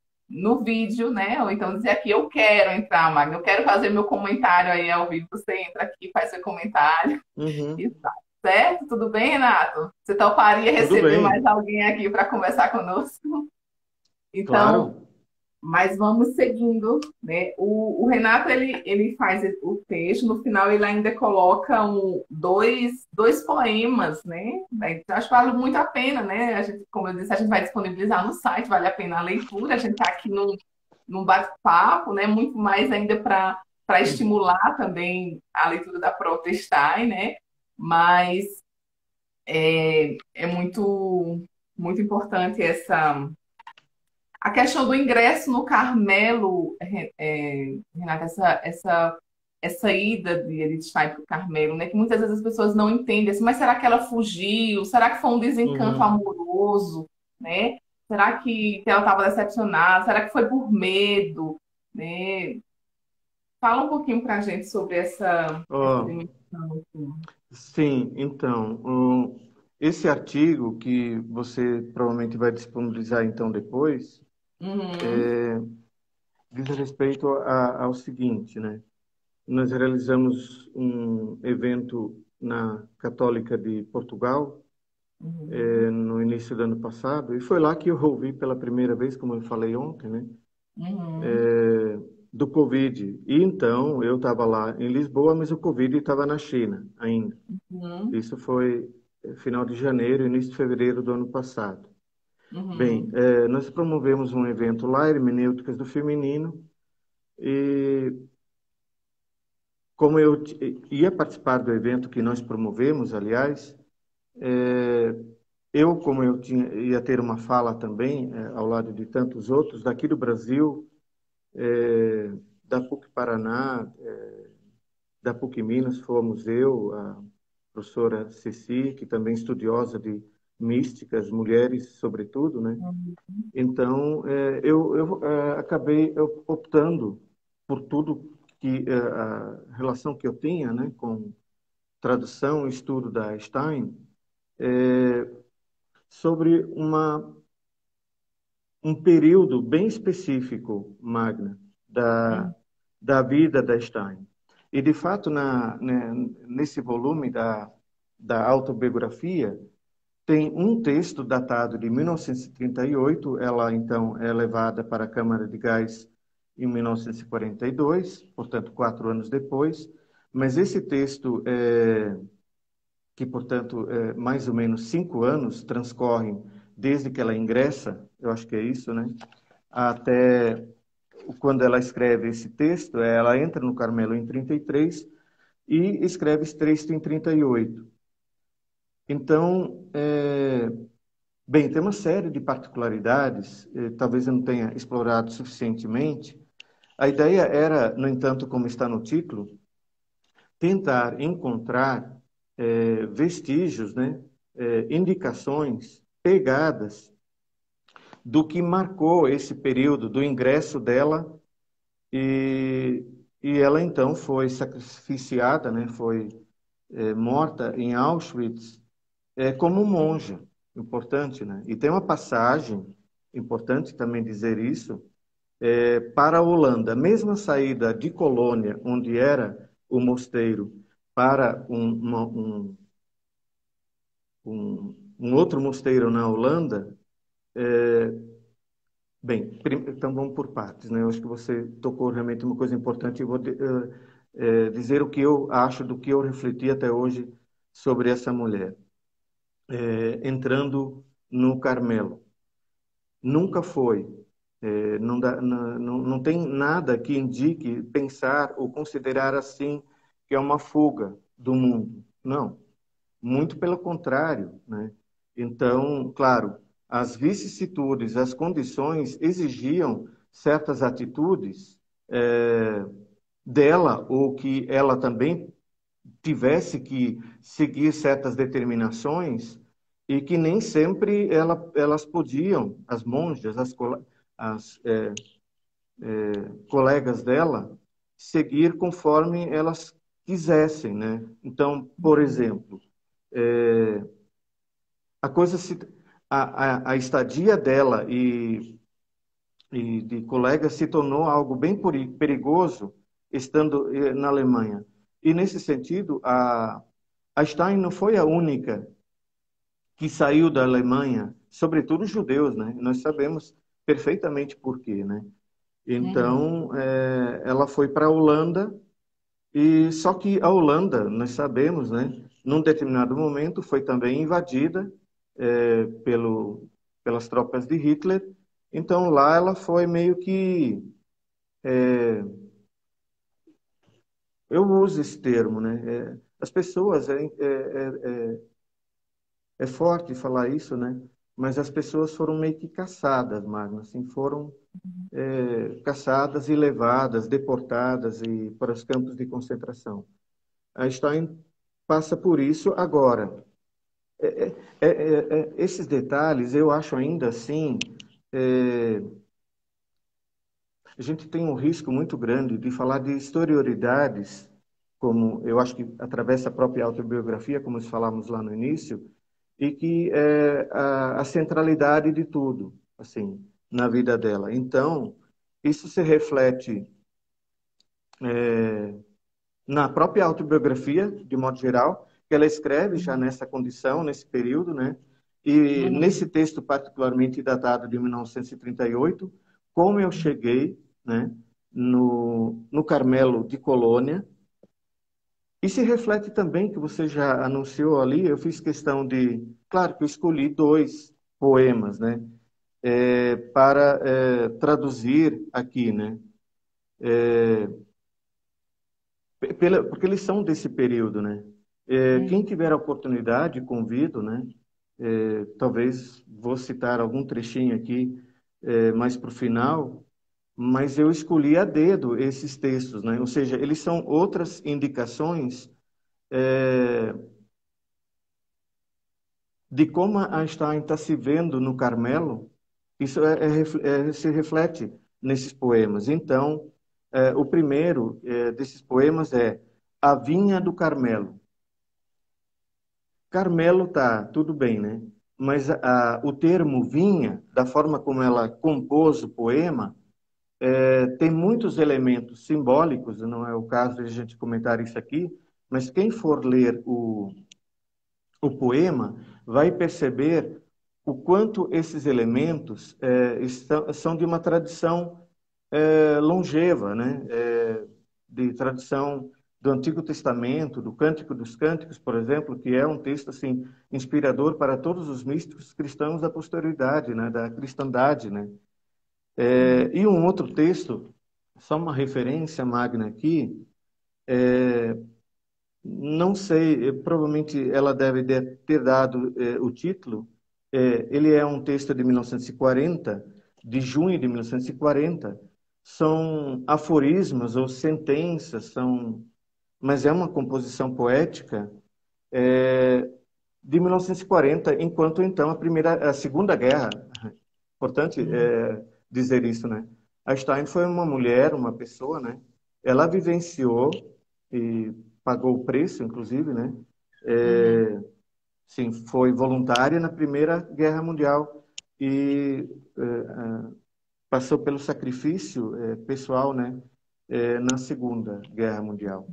A: vídeo, né? Ou então dizer aqui, eu quero entrar, Magno, eu quero fazer meu comentário aí ao vivo. Você entra aqui, faz seu comentário e
B: Uhum.
A: sai. Certo? Tudo bem, Renato? Você toparia
B: Tudo
A: receber mais
B: bem,
A: alguém aqui para conversar conosco? Então,
B: claro.
A: mas vamos seguindo, né? O Renato, ele faz o texto, no final ele ainda coloca dois poemas, né? Então, acho que vale muito a pena, né? A gente, como eu disse, a gente vai disponibilizar no site, vale a pena a leitura, a gente está aqui num bate-papo, né? Muito mais ainda para estimular também a leitura da própria Stein, né? Mas é muito importante a questão do ingresso no Carmelo, Renata, essa ida de Edith Stein para o Carmelo, né? Que muitas vezes as pessoas não entendem assim, mas será que ela fugiu? Será que foi um desencanto
B: Uhum.
A: amoroso, né? Será que ela estava decepcionada? Será que foi por medo, né? Fala um pouquinho para a gente sobre essa
B: Ó,
A: dimensão, assim.
B: sim, então, esse artigo que você provavelmente vai disponibilizar então depois,
A: Uhum,
B: diz respeito ao seguinte, né? Nós realizamos um evento na Católica de Portugal,
A: uhum,
B: no início do ano passado, e foi lá que eu ouvi pela primeira vez, como eu falei ontem, né?
A: uhum,
B: Do Covid. E então eu estava lá em Lisboa, mas o Covid estava na China ainda.
A: uhum,
B: Isso foi final de janeiro, início de fevereiro do ano passado. Bem,
A: uhum,
B: nós promovemos um evento lá, Hermenêuticas do Feminino, e como eu ia participar do evento que nós promovemos, aliás, como eu ia ter uma fala também, ao lado de tantos outros, daqui do Brasil, da PUC Paraná, da PUC Minas, fomos eu, a professora Ceci, que também é estudiosa de místicas, mulheres, sobretudo, né?
A: uhum,
B: Então, eu acabei optando por tudo que a relação que eu tinha, né, com tradução e estudo da Stein, sobre um período bem específico, Magna, da,
A: uhum,
B: da vida da Stein. E, de fato, nesse volume da autobiografia, tem um texto datado de 1938, ela então é levada para a Câmara de Gás em 1942, portanto, 4 anos depois, mas esse texto, que portanto, mais ou menos 5 anos transcorrem desde que ela ingressa, eu acho que é isso, né? Até quando ela escreve esse texto, ela entra no Carmelo em 33 e escreve esse texto em 38. Então, bem, tem uma série de particularidades, talvez eu não tenha explorado suficientemente. A ideia era, no entanto, como está no título, tentar encontrar vestígios, né, indicações, pegadas do que marcou esse período do ingresso dela e, e ela então foi sacrificiada, né, foi morta em Auschwitz como monja, importante, né? E tem uma passagem, importante também dizer isso, para a Holanda, mesmo a saída de Colônia, onde era o mosteiro para um outro mosteiro na Holanda, bem, então vamos por partes, né? Eu acho que você tocou realmente uma coisa importante. Eu vou dizer o que eu acho, do que eu refleti até hoje sobre essa mulher. Entrando no Carmelo. Nunca foi. Não tem nada que indique pensar ou considerar assim que é uma fuga do mundo. Não. Muito pelo contrário, né? Então, claro, as vicissitudes, as condições exigiam certas atitudes dela, ou que ela também tivesse que seguir certas determinações, e que nem sempre elas podiam, as monjas, as colegas dela, seguir conforme elas quisessem, né? Então, por exemplo, a coisa se, a estadia dela e de colegas se tornou algo bem perigoso estando na Alemanha. E nesse sentido, a Stein não foi a única que saiu da Alemanha, sobretudo os judeus, né? Nós sabemos perfeitamente por quê, né?
A: Uhum.
B: Então, ela foi para a Holanda, e só que a Holanda, nós sabemos, né? Num determinado momento foi também invadida pelas tropas de Hitler. Então lá ela foi meio que, eu uso esse termo, né? As pessoas, é forte falar isso, né? Mas as pessoas foram meio que caçadas, Magno, assim, foram caçadas e levadas, deportadas e para os campos de concentração. Einstein passa por isso agora. Esses detalhes, eu acho ainda assim, é, a gente tem um risco muito grande de falar de historioridades, como eu acho que através da própria autobiografia, como nós falamos lá no início, e que é a centralidade de tudo, assim, na vida dela. Então, isso se reflete na própria autobiografia, de modo geral, que ela escreve já nessa condição, nesse período, né? E nesse
A: Uhum.
B: texto particularmente datado de 1938, como eu cheguei, né, no Carmelo de Colônia, e se reflete também que você já anunciou ali, eu fiz questão de, claro que eu escolhi dois poemas, né, para traduzir aqui, né, porque eles são desse período, né. Quem
A: Uhum.
B: tiver a oportunidade, convido, né, talvez vou citar algum trechinho aqui mais para o final, mas eu escolhi a dedo esses textos, né? Ou seja, eles são outras indicações é, de como Einstein está se vendo no Carmelo. Isso se reflete nesses poemas. Então, o primeiro desses poemas é A Vinha do Carmelo. Carmelo tá, tudo bem, né? Mas o termo vinha, da forma como ela compôs o poema, tem muitos elementos simbólicos, não é o caso de a gente comentar isso aqui, mas quem for ler o poema vai perceber o quanto esses elementos são de uma tradição longeva, né? De tradição do Antigo Testamento, do Cântico dos Cânticos, por exemplo, que é um texto assim inspirador para todos os místicos cristãos da posteridade, né? Da cristandade, né?
A: Uhum.
B: E um outro texto, só uma referência magna aqui, não sei, provavelmente ela deve ter dado o título. Ele é um texto de 1940, de junho de 1940. São aforismos ou sentenças, mas é uma composição poética de 1940, enquanto então a Segunda Guerra. Importante
A: Uhum.
B: dizer isso, né? A Stein foi uma mulher, uma pessoa, né? Ela vivenciou e pagou o preço, inclusive, né?
A: Uhum.
B: É, sim, foi voluntária na Primeira Guerra Mundial e passou pelo sacrifício pessoal, né? Na Segunda Guerra Mundial.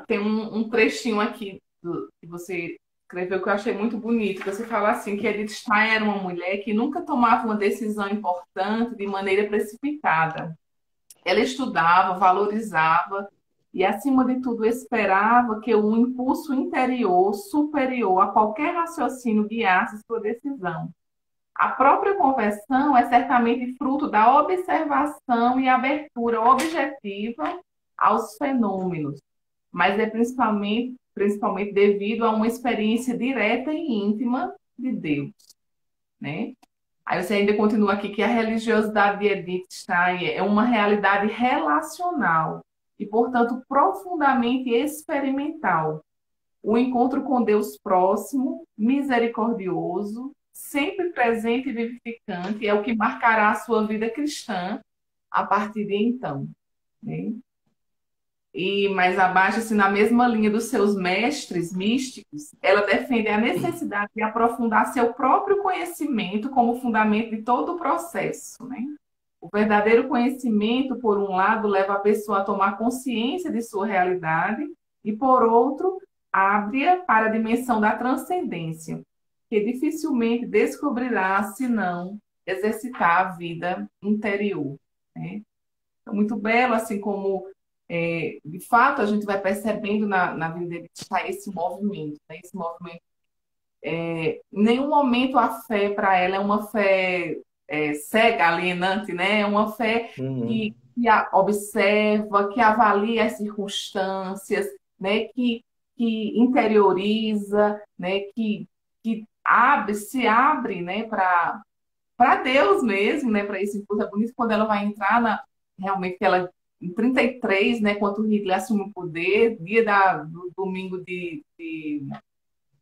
A: Tem um trechinho aqui que você escreveu que eu achei muito bonito, que você fala assim, que Edith Stein era uma mulher que nunca tomava uma decisão importante de maneira precipitada. Ela estudava, valorizava e, acima de tudo, esperava que o impulso interior superior a qualquer raciocínio guiasse sua decisão. A própria conversão é certamente fruto da observação e abertura objetiva aos fenômenos, mas é principalmente devido a uma experiência direta e íntima de Deus, né? Aí você ainda continua aqui que a religiosidade de Edith Stein é uma realidade relacional e, portanto, profundamente experimental. O encontro com Deus próximo, misericordioso, sempre presente e vivificante é o que marcará a sua vida cristã a partir de então, né? E mais abaixo, assim, na mesma linha dos seus mestres místicos, ela defende a necessidade de aprofundar seu próprio conhecimento como fundamento de todo o processo, né? O verdadeiro conhecimento, por um lado, leva a pessoa a tomar consciência de sua realidade e, por outro, abre-a para a dimensão da transcendência, que dificilmente descobrirá se não exercitar a vida interior, né? É muito belo, assim como, de fato, a gente vai percebendo na vida dele que está esse movimento, né? Esse movimento. Em nenhum momento a fé para ela é uma fé cega, alienante, né? É uma fé
B: Uhum.
A: que observa, que avalia as circunstâncias, né? Que interioriza, né? Se abre, né? Para Deus mesmo, né? Para esse impulso. É bonito quando ela vai entrar realmente que ela em 33, né? Quando o Hitler assume o poder, do domingo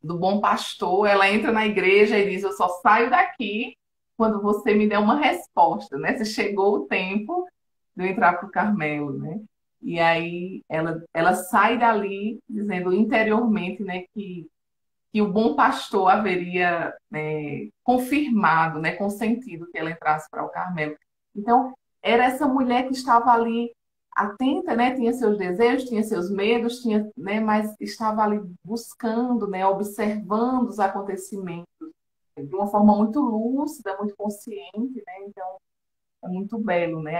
A: do Bom Pastor, ela entra na igreja e diz: eu só saio daqui quando você me der uma resposta, né? Se chegou o tempo de eu entrar para o Carmelo, né? E aí ela sai dali dizendo interiormente, né, que o bom pastor haveria, né, confirmado, né, consentido que ela entrasse para o Carmelo. Então, era essa mulher que estava ali atenta, né, tinha seus desejos, tinha seus medos, tinha, né, mas estava ali buscando, né, observando os acontecimentos de uma forma muito lúcida, muito consciente, né? Então, é muito belo, né?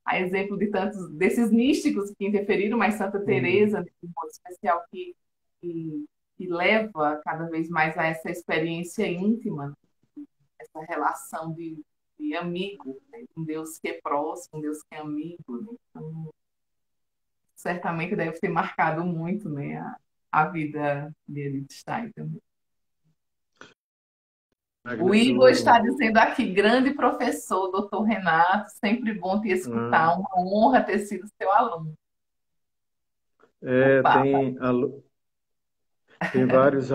A: A exemplo de tantos desses místicos que interferiram, mas Santa
B: Uhum.
A: Teresa, de modo especial, que, que leva cada vez mais a essa experiência íntima, essa relação de amigo, né? Um Deus que é próximo, um Deus que é amigo, né? Então, certamente deve ter marcado muito, né, a vida dele de Stein também. O
B: Magna,
A: Igor está dizendo aqui, grande professor, doutor Renato, sempre bom te
B: ah,
A: escutar, uma honra ter sido seu aluno. Opa!
B: tem vários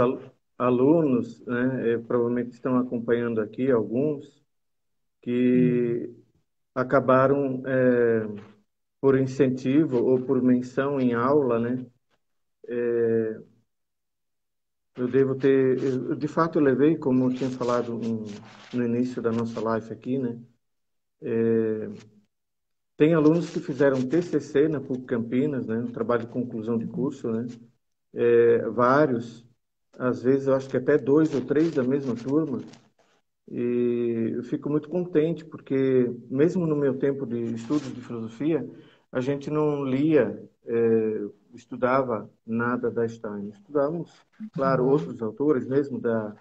B: alunos, né, provavelmente estão acompanhando aqui, alguns, que acabaram, por incentivo ou por menção em aula, né, de fato eu levei, como eu tinha falado no início da nossa live aqui, né, tem alunos que fizeram TCC na PUC Campinas, né, um trabalho de conclusão de curso, né, vários, às vezes eu acho que até dois ou três da mesma turma, e eu fico muito contente, porque mesmo no meu tempo de estudos de filosofia, a gente não lia, estudava nada da Stein. Estudávamos, claro,
A: Uhum,
B: outros autores, mesmo da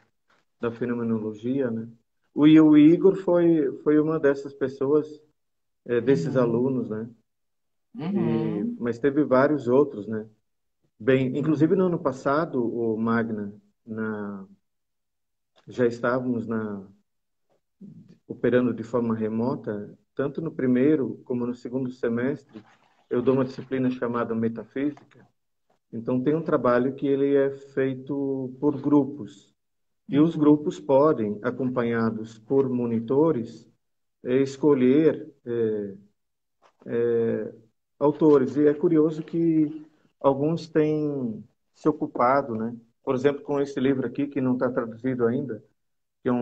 B: fenomenologia, né? O Igor foi uma dessas pessoas, desses
A: uhum,
B: alunos, né?
A: uhum,
B: Mas teve vários outros, né? Bem,
A: uhum,
B: inclusive no ano passado, o Magna, já estávamos operando de forma remota, tanto no primeiro como no segundo semestre, eu dou uma disciplina chamada Metafísica. Então, tem um trabalho que ele é feito por grupos. E os
A: uhum,
B: grupos podem, acompanhados por monitores, escolher autores. E é curioso que alguns têm se ocupado, né? Por exemplo, com esse livro aqui, que não está traduzido ainda, que é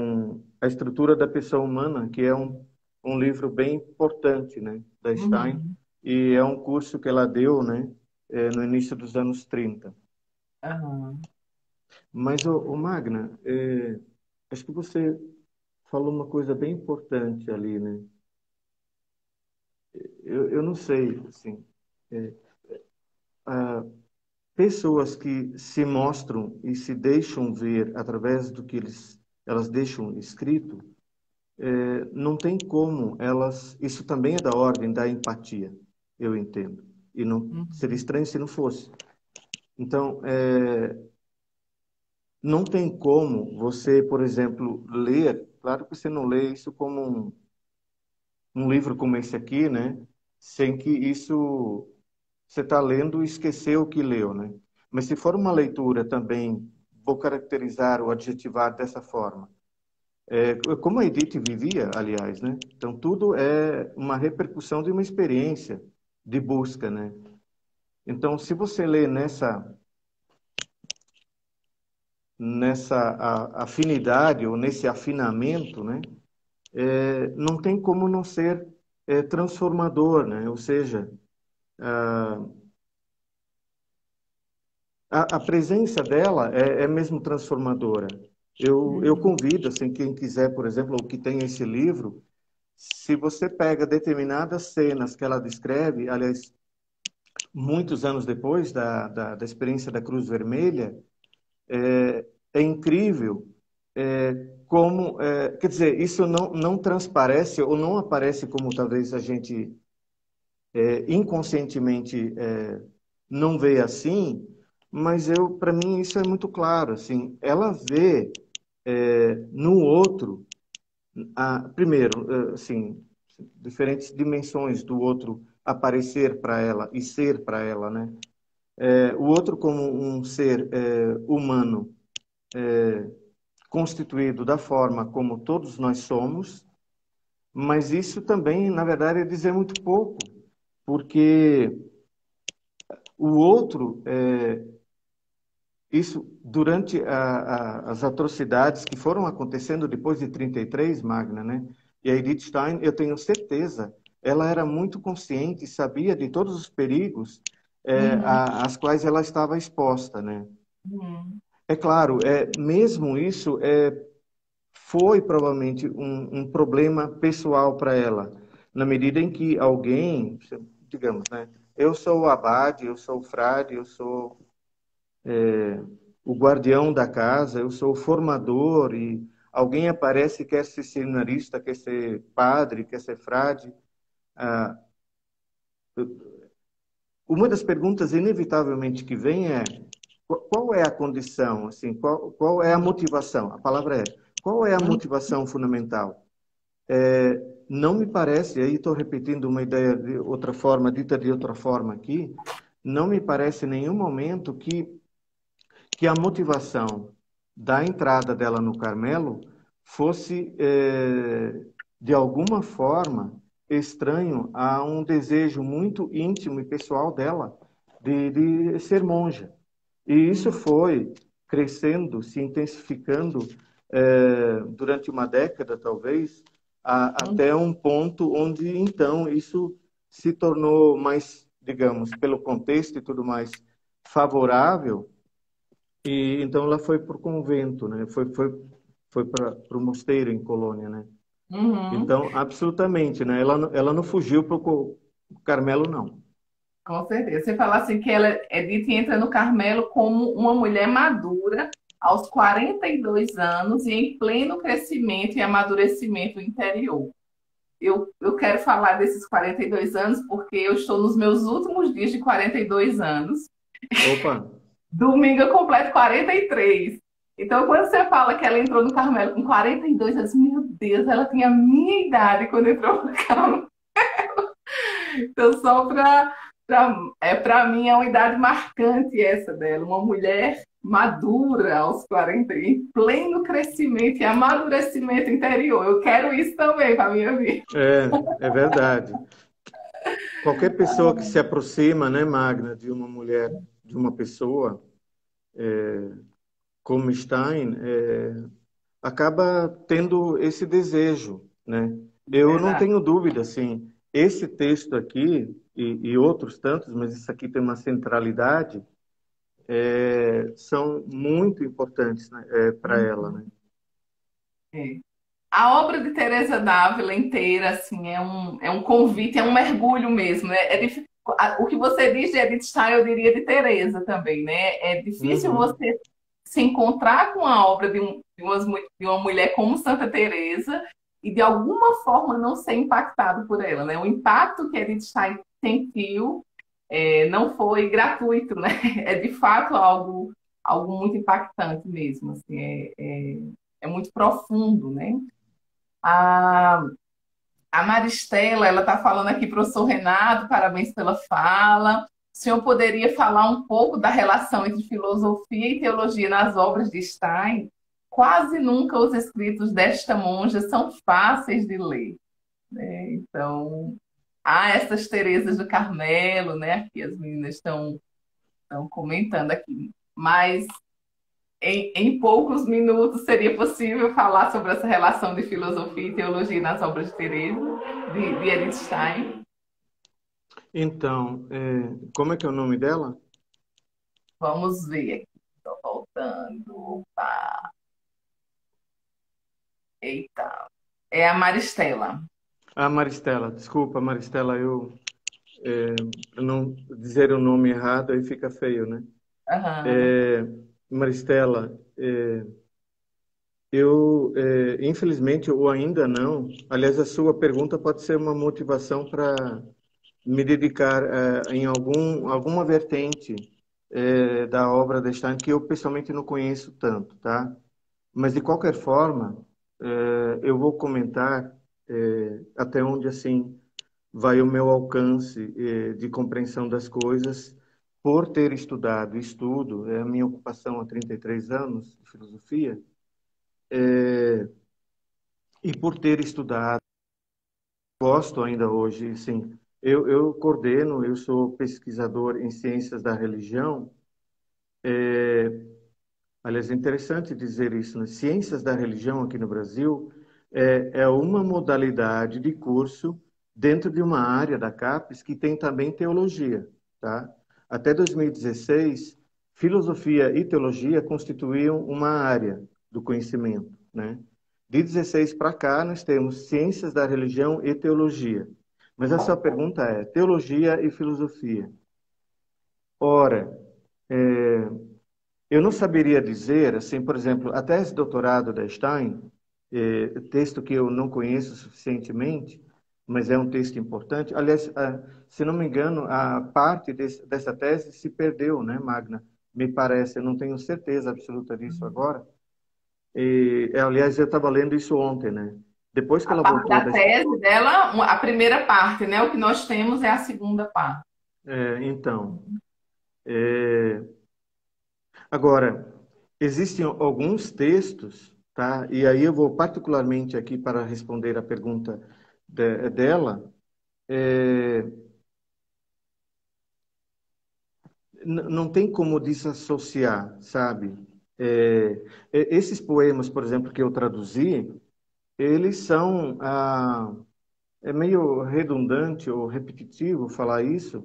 B: A Estrutura da Pessoa Humana, que é um livro bem importante, né, da Stein,
A: uhum,
B: e é um curso que ela deu, né, no início dos anos 30.
A: Aham.
B: Mas, Magna, acho que você falou uma coisa bem importante ali, né? Eu não sei, assim, é, ah, pessoas que se mostram e se deixam ver através do que elas deixam escrito, não tem como elas. Isso também é da ordem da empatia, eu entendo. E não seria
A: Uhum.
B: estranho se não fosse. Então, não tem como você, por exemplo, ler. Claro que você não lê isso como um livro como esse aqui, né? Sem que isso você está lendo e esqueceu o que leu, né? Mas se for uma leitura também, vou caracterizar ou adjetivar dessa forma. Como a Edith vivia, aliás, né? Então tudo é uma repercussão de uma experiência de busca, né? Então, se você lê nessa afinidade ou nesse afinamento, né? Não tem como não ser transformador, né? Ou seja, a presença dela é mesmo transformadora. Eu
A: Uhum.
B: convido, assim, quem quiser, por exemplo, ou que tem esse livro, se você pega determinadas cenas que ela descreve, aliás, muitos anos depois da experiência da Cruz Vermelha, é incrível como, quer dizer, isso não transparece ou não aparece como talvez a gente inconscientemente não vê assim, mas para mim isso é muito claro, assim, ela vê no outro, primeiro, assim, diferentes dimensões do outro aparecer para ela e ser para ela, né? O outro como um ser humano constituído da forma como todos nós somos, mas isso também, na verdade, é dizer muito pouco, porque o outro, isso durante as atrocidades que foram acontecendo depois de 33, Magna, né? E a Edith Stein, eu tenho certeza, ela era muito consciente, sabia de todos os perigos
A: Uhum.
B: às quais ela estava exposta, né?
A: Uhum.
B: É claro, mesmo isso foi provavelmente um problema pessoal para ela, na medida em que alguém, digamos, né? Eu sou o abade, eu sou o frade, eu sou o guardião da casa, eu sou o formador e alguém aparece e quer ser seminarista, quer ser padre, quer ser frade. Ah, uma das perguntas inevitavelmente que vem é qual é a condição, assim, qual é a motivação? A palavra é qual é a
A: Uhum.
B: motivação fundamental? Não me parece, aí estou repetindo uma ideia de outra forma, dita de outra forma aqui, não me parece em nenhum momento que a motivação da entrada dela no Carmelo fosse, de alguma forma, estranho a um desejo muito íntimo e pessoal dela de ser monja. E isso
A: Uhum.
B: foi crescendo, se intensificando durante uma década, talvez,
A: Uhum.
B: até um ponto onde, então, isso se tornou mais, digamos, pelo contexto e tudo mais, favorável e então ela foi para o convento, né? Foi para o mosteiro em Colônia, né?
A: Uhum.
B: Então, absolutamente, né? Ela não fugiu para o Carmelo, não.
A: Com certeza. Você fala assim que ela, Edith entra no Carmelo como uma mulher madura aos 42 anos e em pleno crescimento e amadurecimento interior. Eu quero falar desses 42 anos porque eu estou nos meus últimos dias de 42 anos.
B: Opa,
A: Domingo eu completo 43. Então, quando você fala que ela entrou no Carmelo com 42 anos, meu Deus, ela tinha a minha idade quando entrou no Carmelo. Então, só para mim é uma idade marcante essa dela, uma mulher madura aos 40, em pleno crescimento e amadurecimento interior. Eu quero isso também para minha vida.
B: é verdade. Qualquer pessoa que se aproxima, né, Magna, de uma mulher, de uma pessoa como Stein, acaba tendo esse desejo, né?
A: É
B: Eu não
A: verdade.
B: tenho dúvida, assim, esse texto aqui e outros tantos, mas isso aqui tem uma centralidade, são muito importantes, né, para ela,
A: Uhum.
B: né?
A: É. A obra de Teresa d'Ávila inteira, assim, é um convite, é um mergulho mesmo, né? O que você diz de Edith Stein, eu diria de Teresa também, né? É difícil
B: Uhum.
A: você se encontrar com a obra de uma mulher como Santa Teresa e de alguma forma não ser impactado por ela, né? O impacto que Edith Stein sentiu não foi gratuito, né? É de fato algo muito impactante mesmo, assim, é muito profundo, né? A, a Maristela, ela está falando aqui, professor Renato, parabéns pela fala. O senhor poderia falar um pouco da relação entre filosofia e teologia nas obras de Stein? Quase nunca os escritos desta monja são fáceis de ler, né? Então, há essas Teresas do Carmelo, né? Aqui as meninas estão comentando aqui. Mas em poucos minutos seria possível falar sobre essa relação de filosofia e teologia nas obras de Teresa, de Edith Stein.
B: Então, como é que é o nome dela?
A: Vamos ver aqui. Estou voltando. Opa. Eita. É a Maristela.
B: Ah, Maristela. Desculpa, Maristela, pra não dizer o nome errado, aí fica feio, né?
A: Aham.
B: É, Maristela, infelizmente, ou ainda não. Aliás, a sua pergunta pode ser uma motivação para me dedicar em alguma vertente da obra de Stein que eu pessoalmente não conheço tanto, tá? Mas de qualquer forma, eu vou comentar até onde assim vai o meu alcance de compreensão das coisas por ter estudado, estudo, é a minha ocupação há 33 anos de filosofia, e por ter estudado, gosto ainda hoje, sim. Eu coordeno, eu sou pesquisador em ciências da religião. Aliás, é interessante dizer isso, né? Ciências da religião aqui no Brasil é uma modalidade de curso dentro de uma área da CAPES que tem também teologia, tá? Até 2016, filosofia e teologia constituíam uma área do conhecimento, né? De 16 para cá, nós temos ciências da religião e teologia. Mas a sua pergunta é teologia e filosofia. Ora, é, eu não saberia dizer, assim, por exemplo, a tese de doutorado da Stein, texto que eu não conheço suficientemente, mas é um texto importante. Aliás, se não me engano, a parte dessa tese se perdeu, né, Magna? Me parece, eu não tenho certeza absoluta disso agora. Aliás, eu estava lendo isso ontem, né? Depois que
A: A
B: ela
A: parte
B: voltou
A: da tese dela, a primeira parte, né? O que nós temos é a segunda parte.
B: então, é, agora, existem alguns textos, tá? E aí eu vou particularmente aqui para responder a pergunta dela. é, não tem como desassociar, sabe? Esses poemas, por exemplo, que eu traduzi, eles são, é meio redundante ou repetitivo falar isso,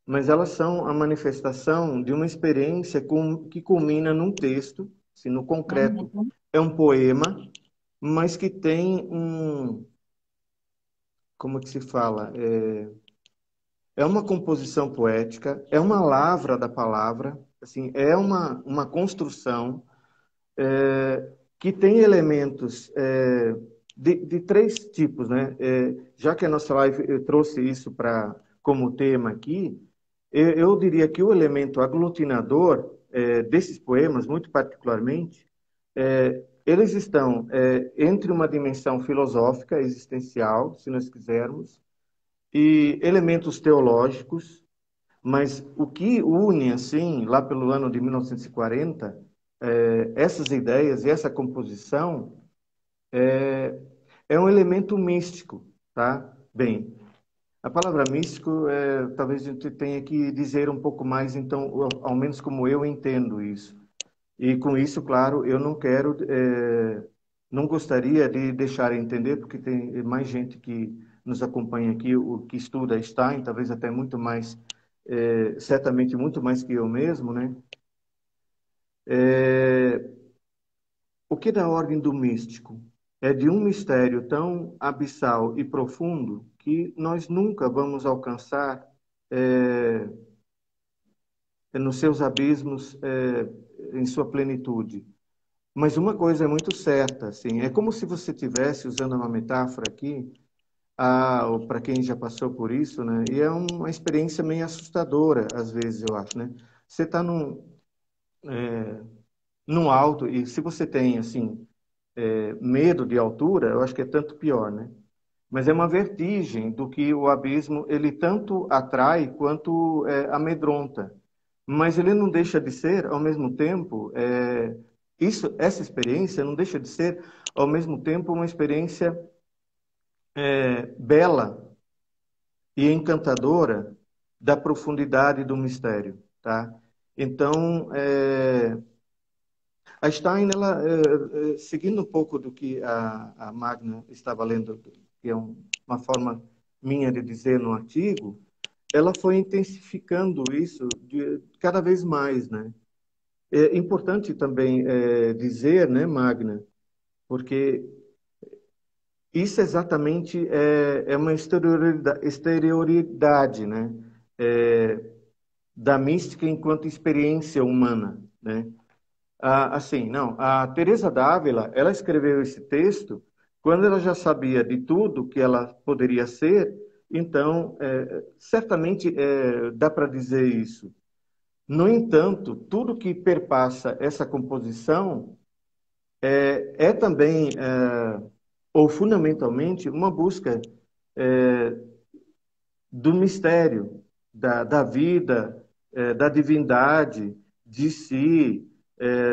B: mas elas são a manifestação de uma experiência que culmina num texto, se no concreto
A: Uhum.
B: é um poema, mas que tem como que se fala? É uma composição poética, é uma lavra da palavra, assim, é uma construção que tem elementos de três tipos, né? Já que a nossa live trouxe isso como tema aqui, eu diria que o elemento aglutinador desses poemas, muito particularmente, eles estão entre uma dimensão filosófica, existencial, se nós quisermos, e elementos teológicos, mas o que une, assim, lá pelo ano de 1940, essas ideias e essa composição é um elemento místico, tá? Bem, a palavra místico, talvez a gente tenha que dizer um pouco mais, então, ao menos como eu entendo isso. E com isso, claro, eu não quero, não gostaria de deixar entender, porque tem mais gente que nos acompanha aqui, o que estuda Stein, talvez até muito mais, certamente muito mais que eu mesmo, né? O que da ordem do místico? É de um mistério tão abissal e profundo que nós nunca vamos alcançar nos seus abismos, em sua plenitude. Mas uma coisa é muito certa, assim, é como se você tivesse, usando uma metáfora aqui, para quem já passou por isso, né? E é uma experiência meio assustadora, às vezes, eu acho, né? Você está num alto, e se você tem, assim, medo de altura, eu acho que é tanto pior, né? Mas é uma vertigem do que o abismo, ele tanto atrai quanto amedronta. Mas ele não deixa de ser, ao mesmo tempo, essa experiência não deixa de ser, ao mesmo tempo, uma experiência bela e encantadora da profundidade do mistério, tá? Então, a Stein, ela, seguindo um pouco do que a Magna estava lendo, que é uma forma minha de dizer no artigo, ela foi intensificando isso cada vez mais, né? É importante também dizer, né, Magna, porque isso exatamente é uma exterioridade, né, da mística enquanto experiência humana, né? Assim, não, a Teresa d'Ávila, ela escreveu esse texto quando ela já sabia de tudo que ela poderia ser, então, certamente dá para dizer isso. No entanto, tudo que perpassa essa composição também, ou fundamentalmente, uma busca do mistério, da vida, da divindade, de si,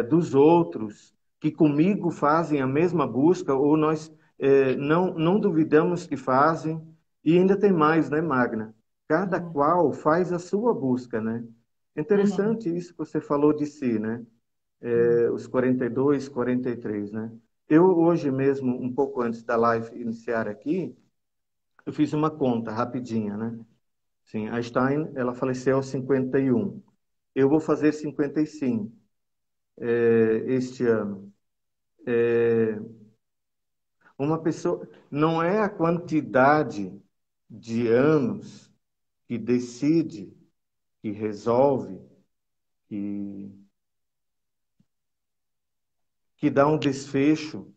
B: dos outros, que comigo fazem a mesma busca, ou nós não duvidamos que fazem, e ainda tem mais, né, Magna? Cada
A: Uhum.
B: qual faz a sua busca, né? É
A: Uhum.
B: interessante isso que você falou de si, né? Os 42, 43, né? Eu hoje mesmo, um pouco antes da live iniciar aqui, eu fiz uma conta rapidinha, né? Sim, a Stein, ela faleceu aos 51. Eu vou fazer 55 este ano. Uma pessoa, não é a quantidade de anos que decide, que resolve, que, que dá um desfecho,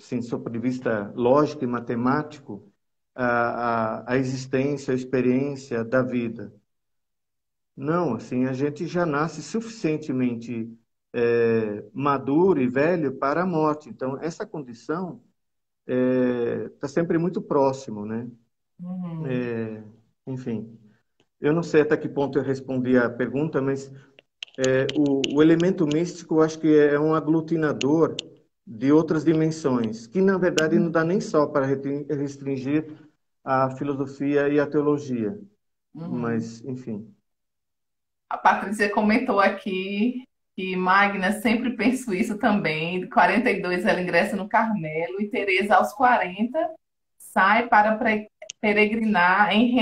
B: sim, do ponto de vista lógico e matemático, a existência, a experiência da vida. Não, assim, a gente já nasce suficientemente maduro e velho para a morte. Então, essa condição está sempre muito próximo, né?
A: Uhum.
B: Enfim, eu não sei até que ponto eu respondi a pergunta, mas o elemento místico eu acho que é um aglutinador de outras dimensões, que na verdade não dá nem só para restringir a filosofia e a teologia,
A: Uhum.
B: mas, enfim.
A: A Patrícia comentou aqui que Magna sempre pensou isso também. De 42 ela ingressa no Carmelo e Teresa aos 40 sai para peregrinar em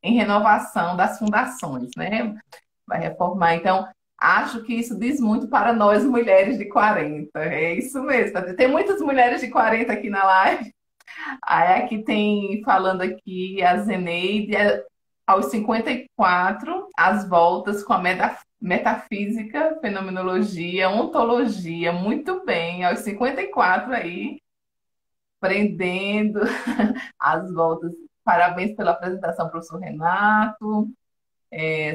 A: renovação das fundações, né? Vai reformar. Então, acho que isso diz muito para nós mulheres de 40. É isso mesmo. Patrícia. Tem muitas mulheres de 40 aqui na live. Aí aqui tem, falando aqui, a Zeneide, aos 54 as voltas com a metafísica, fenomenologia, ontologia, muito bem, aos 54 aí, prendendo as voltas. Parabéns pela apresentação, professor Renato.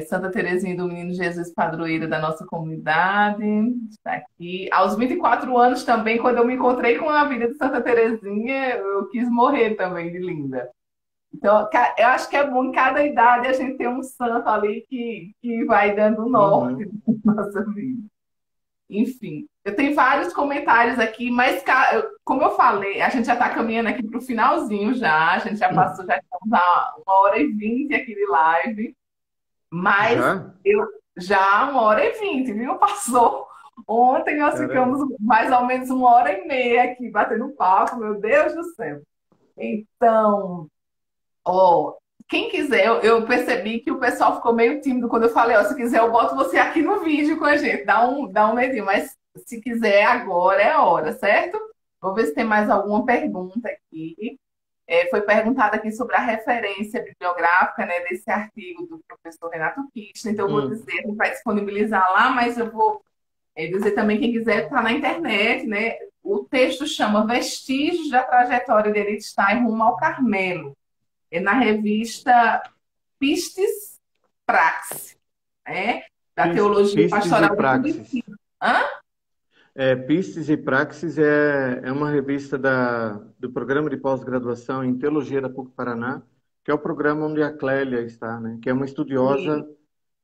A: Santa Terezinha do Menino Jesus, padroeira da nossa comunidade, está aqui. Aos 24 anos também, quando eu me encontrei com a vida de Santa Terezinha, eu quis morrer também de linda. Então, eu acho que é bom em cada idade a gente ter um santo ali que vai dando norte
B: Uhum,
A: na nossa vida. Enfim, eu tenho vários comentários aqui, mas como eu falei, a gente já está caminhando aqui para o finalzinho já, a gente já passou, já estamos a 1h20 aqui de live. Mas
B: já?
A: eu já 1h20, viu? Passou. Ontem nós ficamos
B: Caramba.
A: mais ou menos 1h30 aqui batendo papo, meu Deus do céu. Então, ó, quem quiser, eu percebi que o pessoal ficou meio tímido quando eu falei, ó, se quiser eu boto você aqui no vídeo com a gente, dá um medinho, mas se quiser agora é a hora, certo? Vou ver se tem mais alguma pergunta aqui. Foi perguntado aqui sobre a referência bibliográfica, né, desse artigo do professor Renato Kirchner, então eu vou
B: Hum,
A: dizer, a gente vai disponibilizar lá, mas eu vou dizer também, quem quiser, está na internet, né? O texto chama Vestígios da Trajetória de Edith Stein rumo ao Carmelo. É na revista Pistes Praxis, né? Da Teologia
B: Pistes e
A: Pastoral de
B: Praxis.
A: Curitiba. Hã?
B: Pistes e Praxis é uma revista do programa de pós-graduação em Teologia da PUC Paraná, que é o programa onde a Clélia está, né? Que é uma estudiosa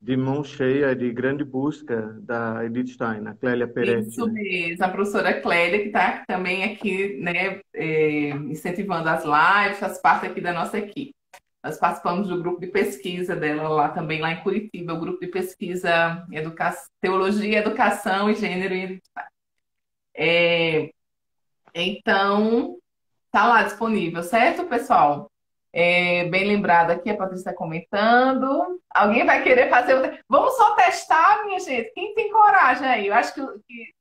B: de mão cheia, de grande busca da Edith Stein, a Clélia Peretti,
A: Isso
B: né?
A: mesmo, a professora Clélia, que está também aqui, né, incentivando as lives, faz parte aqui da nossa equipe. Nós participamos do grupo de pesquisa dela lá também, lá em Curitiba, o grupo de pesquisa Teologia, Educação e Gênero. É, então, tá lá disponível, certo, pessoal? Bem lembrado aqui, a Patrícia está comentando. Alguém vai querer fazer. Vamos só testar, minha gente. Quem tem coragem aí? Eu acho que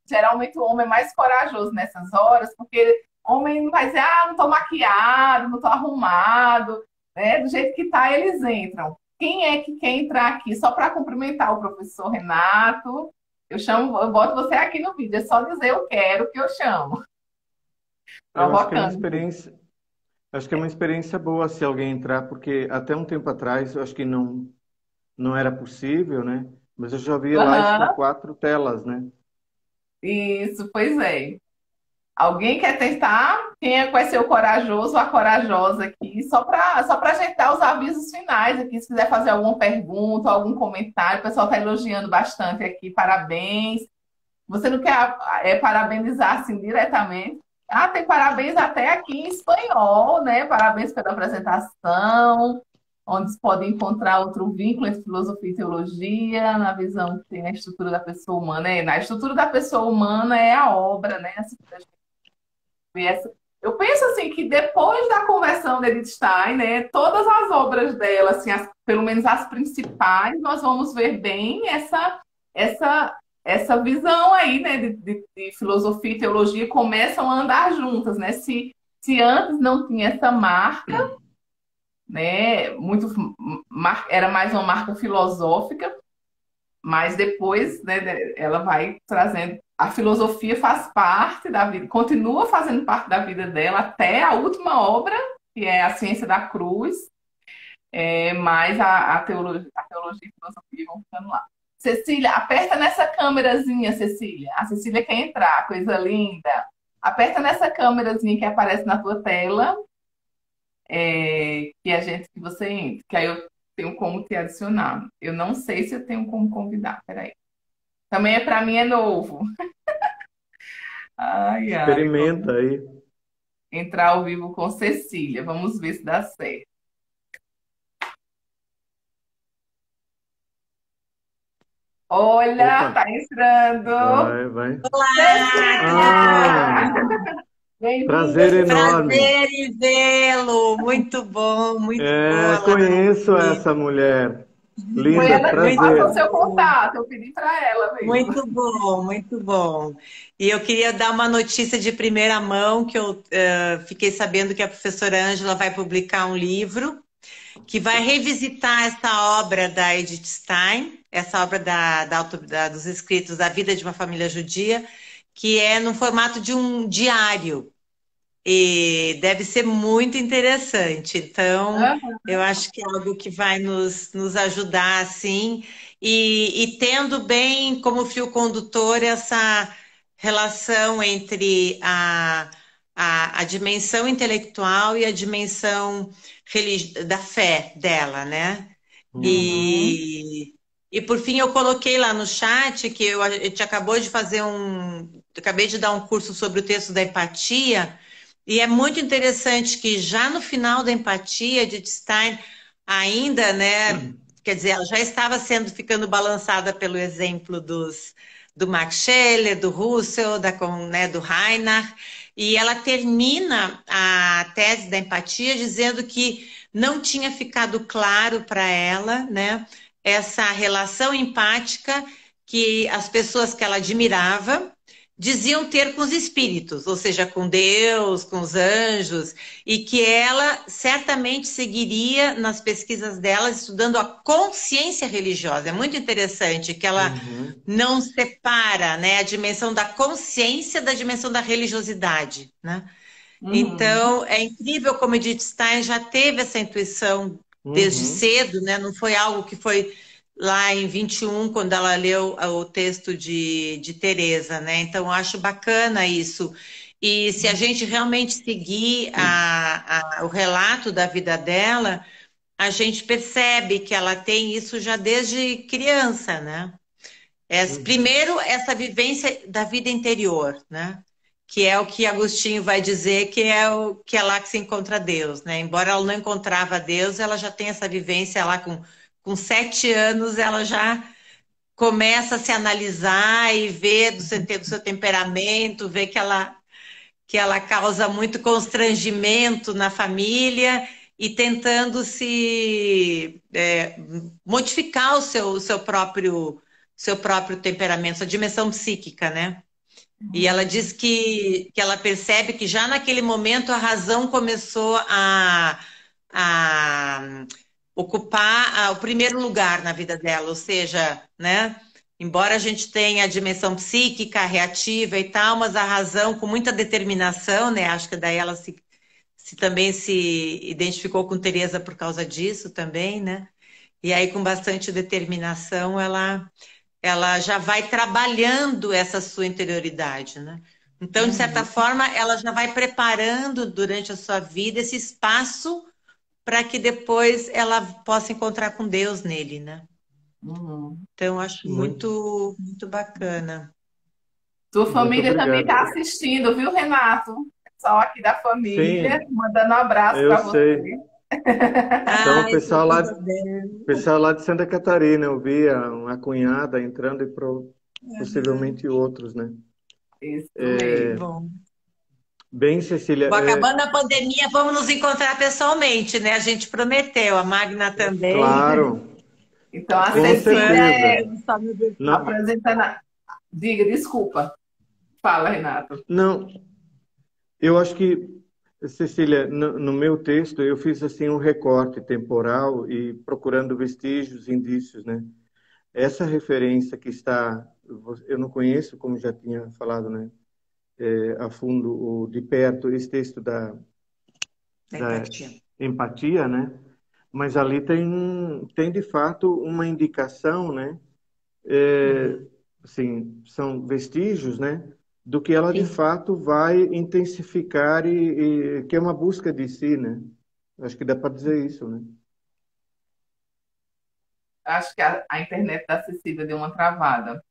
A: geralmente o homem é mais corajoso nessas horas, porque homem não vai dizer, não tô maquiado, não tô arrumado, né? Do jeito que tá, eles entram. Quem é que quer entrar aqui? Só para cumprimentar o professor Renato. Eu boto você aqui no vídeo, é só dizer eu quero que eu chamo.
B: Eu acho que é uma
A: Provocando.
B: experiência, acho que é uma experiência boa se alguém entrar, porque até um tempo atrás eu acho que não era possível, né? Mas eu já vi lives com
A: Aham,
B: 4 telas, né?
A: isso, pois é. Alguém quer tentar? Quem é que vai ser o corajoso ou a corajosa aqui? Só para gente dar os avisos finais aqui. Se quiser fazer alguma pergunta, algum comentário, o pessoal está elogiando bastante aqui. Parabéns. Você não quer parabenizar assim diretamente? Tem parabéns até aqui em espanhol, né? Parabéns pela apresentação, onde se pode encontrar outro vínculo entre filosofia e teologia, na visão que tem a estrutura da pessoa humana. Na estrutura da pessoa humana é a obra, né? Assim, eu penso assim que depois da conversão de Edith Stein, né, todas as obras dela, assim, pelo menos as principais, nós vamos ver bem essa essa visão aí, né, de filosofia e teologia começam a andar juntas, né? Se antes não tinha essa marca, né, era mais uma marca filosófica, mas depois, né, ela vai trazendo. A filosofia faz parte da vida, continua fazendo parte da vida dela até a última obra, que é a Ciência da Cruz, mas a teologia e a filosofia vão ficando lá. Cecília, aperta nessa câmerazinha, Cecília. A Cecília quer entrar, coisa linda. Aperta nessa câmerazinha que aparece na tua tela, que você entra, que aí eu tenho como te adicionar. Eu não sei se eu tenho como convidar, peraí. Também para mim é novo. Ai, ai,
B: Experimenta
A: vamos
B: aí.
A: entrar ao vivo com Cecília. Vamos ver se dá certo. Olha,
B: Opa,
A: tá entrando.
B: vai, vai.
A: Cecília!
B: Ah,
A: Bem-vinda,
B: prazer enorme.
A: Cecília.
C: Prazer em vê-lo. Muito boa lá.
B: Conheço essa mulher.
A: Foi
B: Linda,
A: ela que me passou
B: prazer.
A: seu contato. Eu pedi para ela mesmo.
C: Muito bom, muito bom. E eu queria dar uma notícia de primeira mão, que eu fiquei sabendo que a professora Ângela vai publicar um livro que vai revisitar essa obra da Edith Stein, essa obra dos escritos da vida de uma família judia, que é no formato de um diário. E deve ser muito interessante. Então,
A: Aham.
C: eu acho que é algo que vai nos ajudar, assim, e tendo bem como fio condutor essa relação entre a dimensão intelectual e a dimensão da fé dela, né?
B: Uhum.
C: E por fim, eu coloquei lá no chat que a gente acabou de fazer acabei de dar um curso sobre o texto da empatia. E é muito interessante que já no final da empatia de Stein, ainda, né, quer dizer, ela já estava ficando balançada pelo exemplo do Max Scheler, do Russell, né, do Reinhardt, e ela termina a tese da empatia dizendo que não tinha ficado claro para ela, né, essa relação empática que as pessoas que ela admirava diziam ter com os espíritos, ou seja, com Deus, com os anjos, e que ela certamente seguiria nas pesquisas dela estudando a consciência religiosa. É muito interessante que ela
B: Uhum.
C: não separa, né, a dimensão da consciência da dimensão da religiosidade, né?
A: Uhum.
C: Então, é incrível como Edith Stein já teve essa intuição desde
B: Uhum.
C: cedo, né? Não foi algo que foi lá em 21, quando ela leu o texto de Teresa, né? Então, eu acho bacana isso. E se a gente realmente seguir o relato da vida dela, a gente percebe que ela tem isso já desde criança, né?
B: Uhum.
C: Primeiro, essa vivência da vida interior, né? Que é o que Agostinho vai dizer que que é lá que se encontra Deus, né? Embora ela não encontrava Deus, ela já tem essa vivência lá com 7 anos, ela já começa a se analisar e ver do seu temperamento, ver que ela causa muito constrangimento na família e tentando modificar seu próprio temperamento, sua dimensão psíquica, né? E ela diz que ela percebe que já naquele momento a razão começou a ocupar o primeiro lugar na vida dela, ou seja, né? Embora a gente tenha a dimensão psíquica, reativa e tal, mas a razão com muita determinação, né? Acho que daí ela também se identificou com Teresa por causa disso também, né? E aí com bastante determinação ela já vai trabalhando essa sua interioridade, né? Então, de certa
A: Uhum.
C: forma, ela já vai preparando durante a sua vida esse espaço para que depois ela possa encontrar com Deus nele, né?
A: Uhum.
C: Então, eu acho
B: Muito,
C: muito, muito bacana.
A: Sua
B: muito
A: família também está
B: obrigado.
A: assistindo, viu, Renato? Pessoal aqui da família,
B: Sim,
A: mandando um abraço
B: eu
A: para
B: sei.
A: você.
B: Então,
C: Ai, estou tudo bem.
B: pessoal lá de Santa Catarina, eu vi uma cunhada entrando e possivelmente outros, né?
A: Isso
C: Que
B: É,
A: mesmo.
C: bom.
B: bem, Cecília,
C: Bom, acabando a pandemia, vamos nos encontrar pessoalmente, né? A gente prometeu, a Magna também.
B: claro,
A: Então, a
C: Por
B: com
A: Cecília
C: enquanto,
B: certeza.
A: é
C: estamos só no virtual.
B: Não,
A: apresentando. Diga, desculpa. Fala, Renato.
B: não, eu acho que, Cecília, no meu texto eu fiz assim um recorte temporal e procurando vestígios, indícios, né? Essa referência que está, eu não conheço, como já tinha falado, né? A fundo, de perto, esse texto
C: Da
B: da
C: empatia.
B: empatia, né? Mas ali tem de fato uma indicação, né? É,
C: Uhum.
B: assim, são vestígios, né? Do que ela de
C: Sim.
B: fato vai intensificar e que é uma busca de si, né? Acho que dá para dizer isso, né?
A: Acho que a internet da Cecília deu uma travada.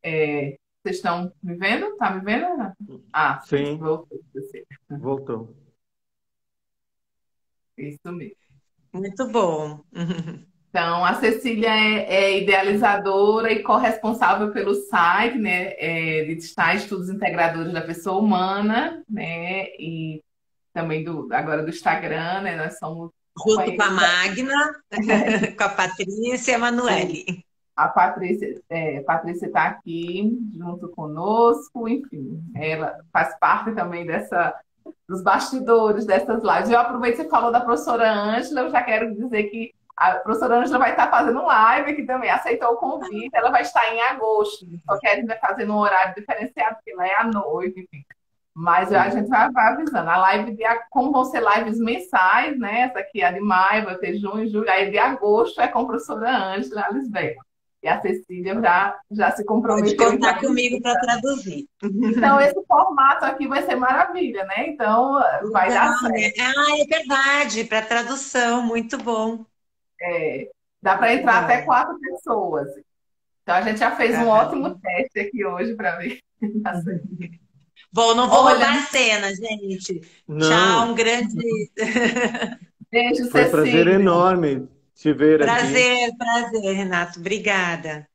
A: Vocês estão me vendo? Tá me vendo, Renato? Ah, sim.
B: Sim,
A: Voltou, Cecília.
B: voltou.
A: Isso mesmo.
C: Muito bom.
A: Então, a Cecília é idealizadora e corresponsável pelo site, né, de Digitais Estudos Integradores da Pessoa Humana, né, e também agora do Instagram, né, nós somos
C: Junto com a
A: companheiros.
C: Magna, com a Patrícia e a Emanuele.
A: A Patrícia está aqui junto conosco, enfim, ela faz parte também dos bastidores dessas lives. Eu aproveito que você falou da professora Ângela, eu já quero dizer que a professora Ângela vai estar fazendo live aqui também, aceitou o convite, ela vai estar em agosto, só que a gente vai fazer num horário diferenciado, porque lá é à noite, enfim. Mas a
B: Sim.
A: gente vai avisando. A live como vão ser lives mensais, né? Essa aqui é a de maio, vai ter junho, julho, aí de agosto é com a professora Ângela Lisbeth. E a Cecília já se
C: Pode
A: comprometeu em
C: contar
A: traduzir.
C: comigo para traduzir.
A: Então, esse formato aqui vai ser maravilha, né? Então, vai dar
C: Legal, né?
A: certo.
C: Ah, é verdade, para tradução, muito bom.
A: Dá para
C: Muito
A: entrar até
C: bom.
A: 4 pessoas. Então, a gente já fez um ótimo
C: Aham.
A: teste aqui hoje para ver. Tá certo.
C: Bom, não vou
A: Olha,
C: roubar a cena, gente. Tchau, um
B: Não,
C: grande
A: beijo,
B: foi um prazer
A: Cecília.
B: enorme te ver aqui.
C: prazer, prazer, Renato. Obrigada.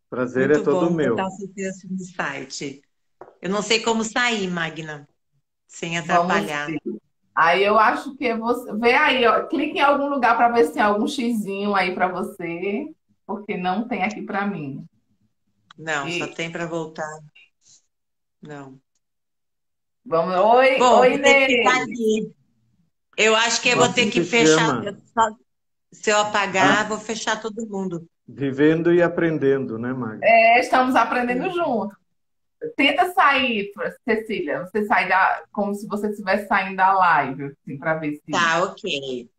B: Prazer é
C: Muito
B: todo
C: bom botar
B: meu.
C: o seu texto no site. Eu não sei como sair, Magna, sem
A: Vamos
C: atrapalhar.
A: ver. Aí eu acho que você. Vê aí, ó, clique em algum lugar para ver se tem algum xizinho aí para você, porque não tem aqui para mim.
C: Não, só
A: E
C: tem para voltar. Não.
A: vamos. Oi,
C: Bom,
A: oi,
C: vou ter que ficar
A: Inês.
C: aqui. Eu acho que eu vou
B: Como
C: ter que
B: se
C: fechar.
B: chama?
C: Se eu apagar,
B: Ah,
C: vou fechar todo mundo.
B: vivendo e aprendendo, né, Magda?
A: É, estamos aprendendo juntos. Tenta sair, Cecília. Você sai da, como se você estivesse saindo da live, assim, para ver se.
C: Tá, ok.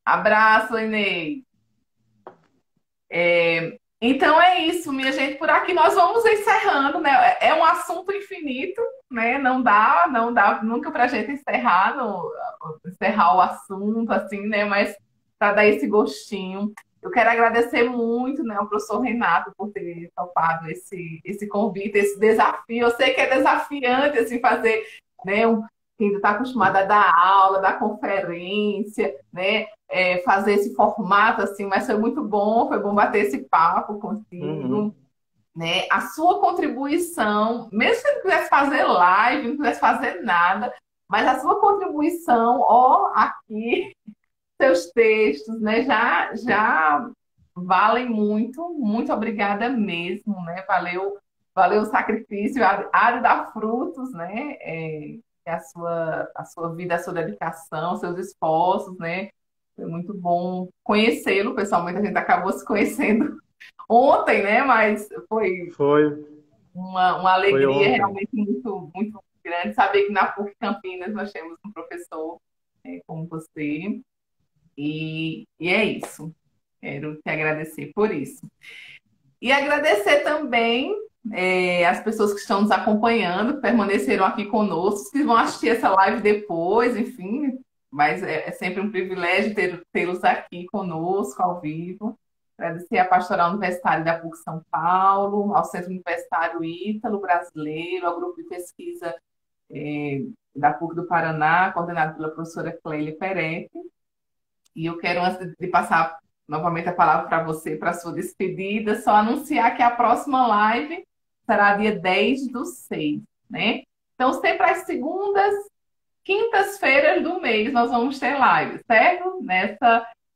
A: Abraço, Inês. Então é isso, minha gente. Por aqui nós vamos encerrando, né? É um assunto infinito, né? Não dá nunca para a gente encerrar, encerrar o assunto, assim, né? Mas para dar esse gostinho. Eu quero agradecer muito, né, ao professor Renato por ter topado esse convite, esse desafio. Eu sei que é desafiante, assim, fazer, né? Quem está acostumado a dar aula, dar conferência, né? Fazer esse formato assim, mas foi bom bater esse papo contigo,
B: Uhum.
A: né? A sua contribuição, mesmo se não quisesse fazer live, não quisesse fazer nada, mas a sua contribuição, ó, aqui, seus textos, né, já valem muito, muito obrigada mesmo, né? Valeu o sacrifício, há de dar frutos, né? A sua vida, a sua dedicação, seus esforços, né? Foi muito bom conhecê-lo pessoalmente. A gente acabou se conhecendo ontem, né? Mas foi
B: Foi,
A: uma
B: foi
A: alegria
B: ontem.
A: realmente muito, muito grande saber que na PUC Campinas nós temos um professor como você. E é isso. Quero te agradecer por isso. E agradecer também as pessoas que estão nos acompanhando, que permaneceram aqui conosco, que vão assistir essa live depois, enfim, mas é sempre um privilégio tê-los aqui conosco, ao vivo. Agradecer à Pastoral Universitária da PUC São Paulo, ao Centro Universitário Ítalo Brasileiro, ao grupo de pesquisa da PUC do Paraná, coordenado pela professora Clélia Peretti. E eu quero, antes de passar novamente a palavra para você, para a sua despedida, só anunciar que a próxima live será dia 10/6, né? Então, sempre às segundas, quintas-feiras do mês, nós vamos ter live, certo?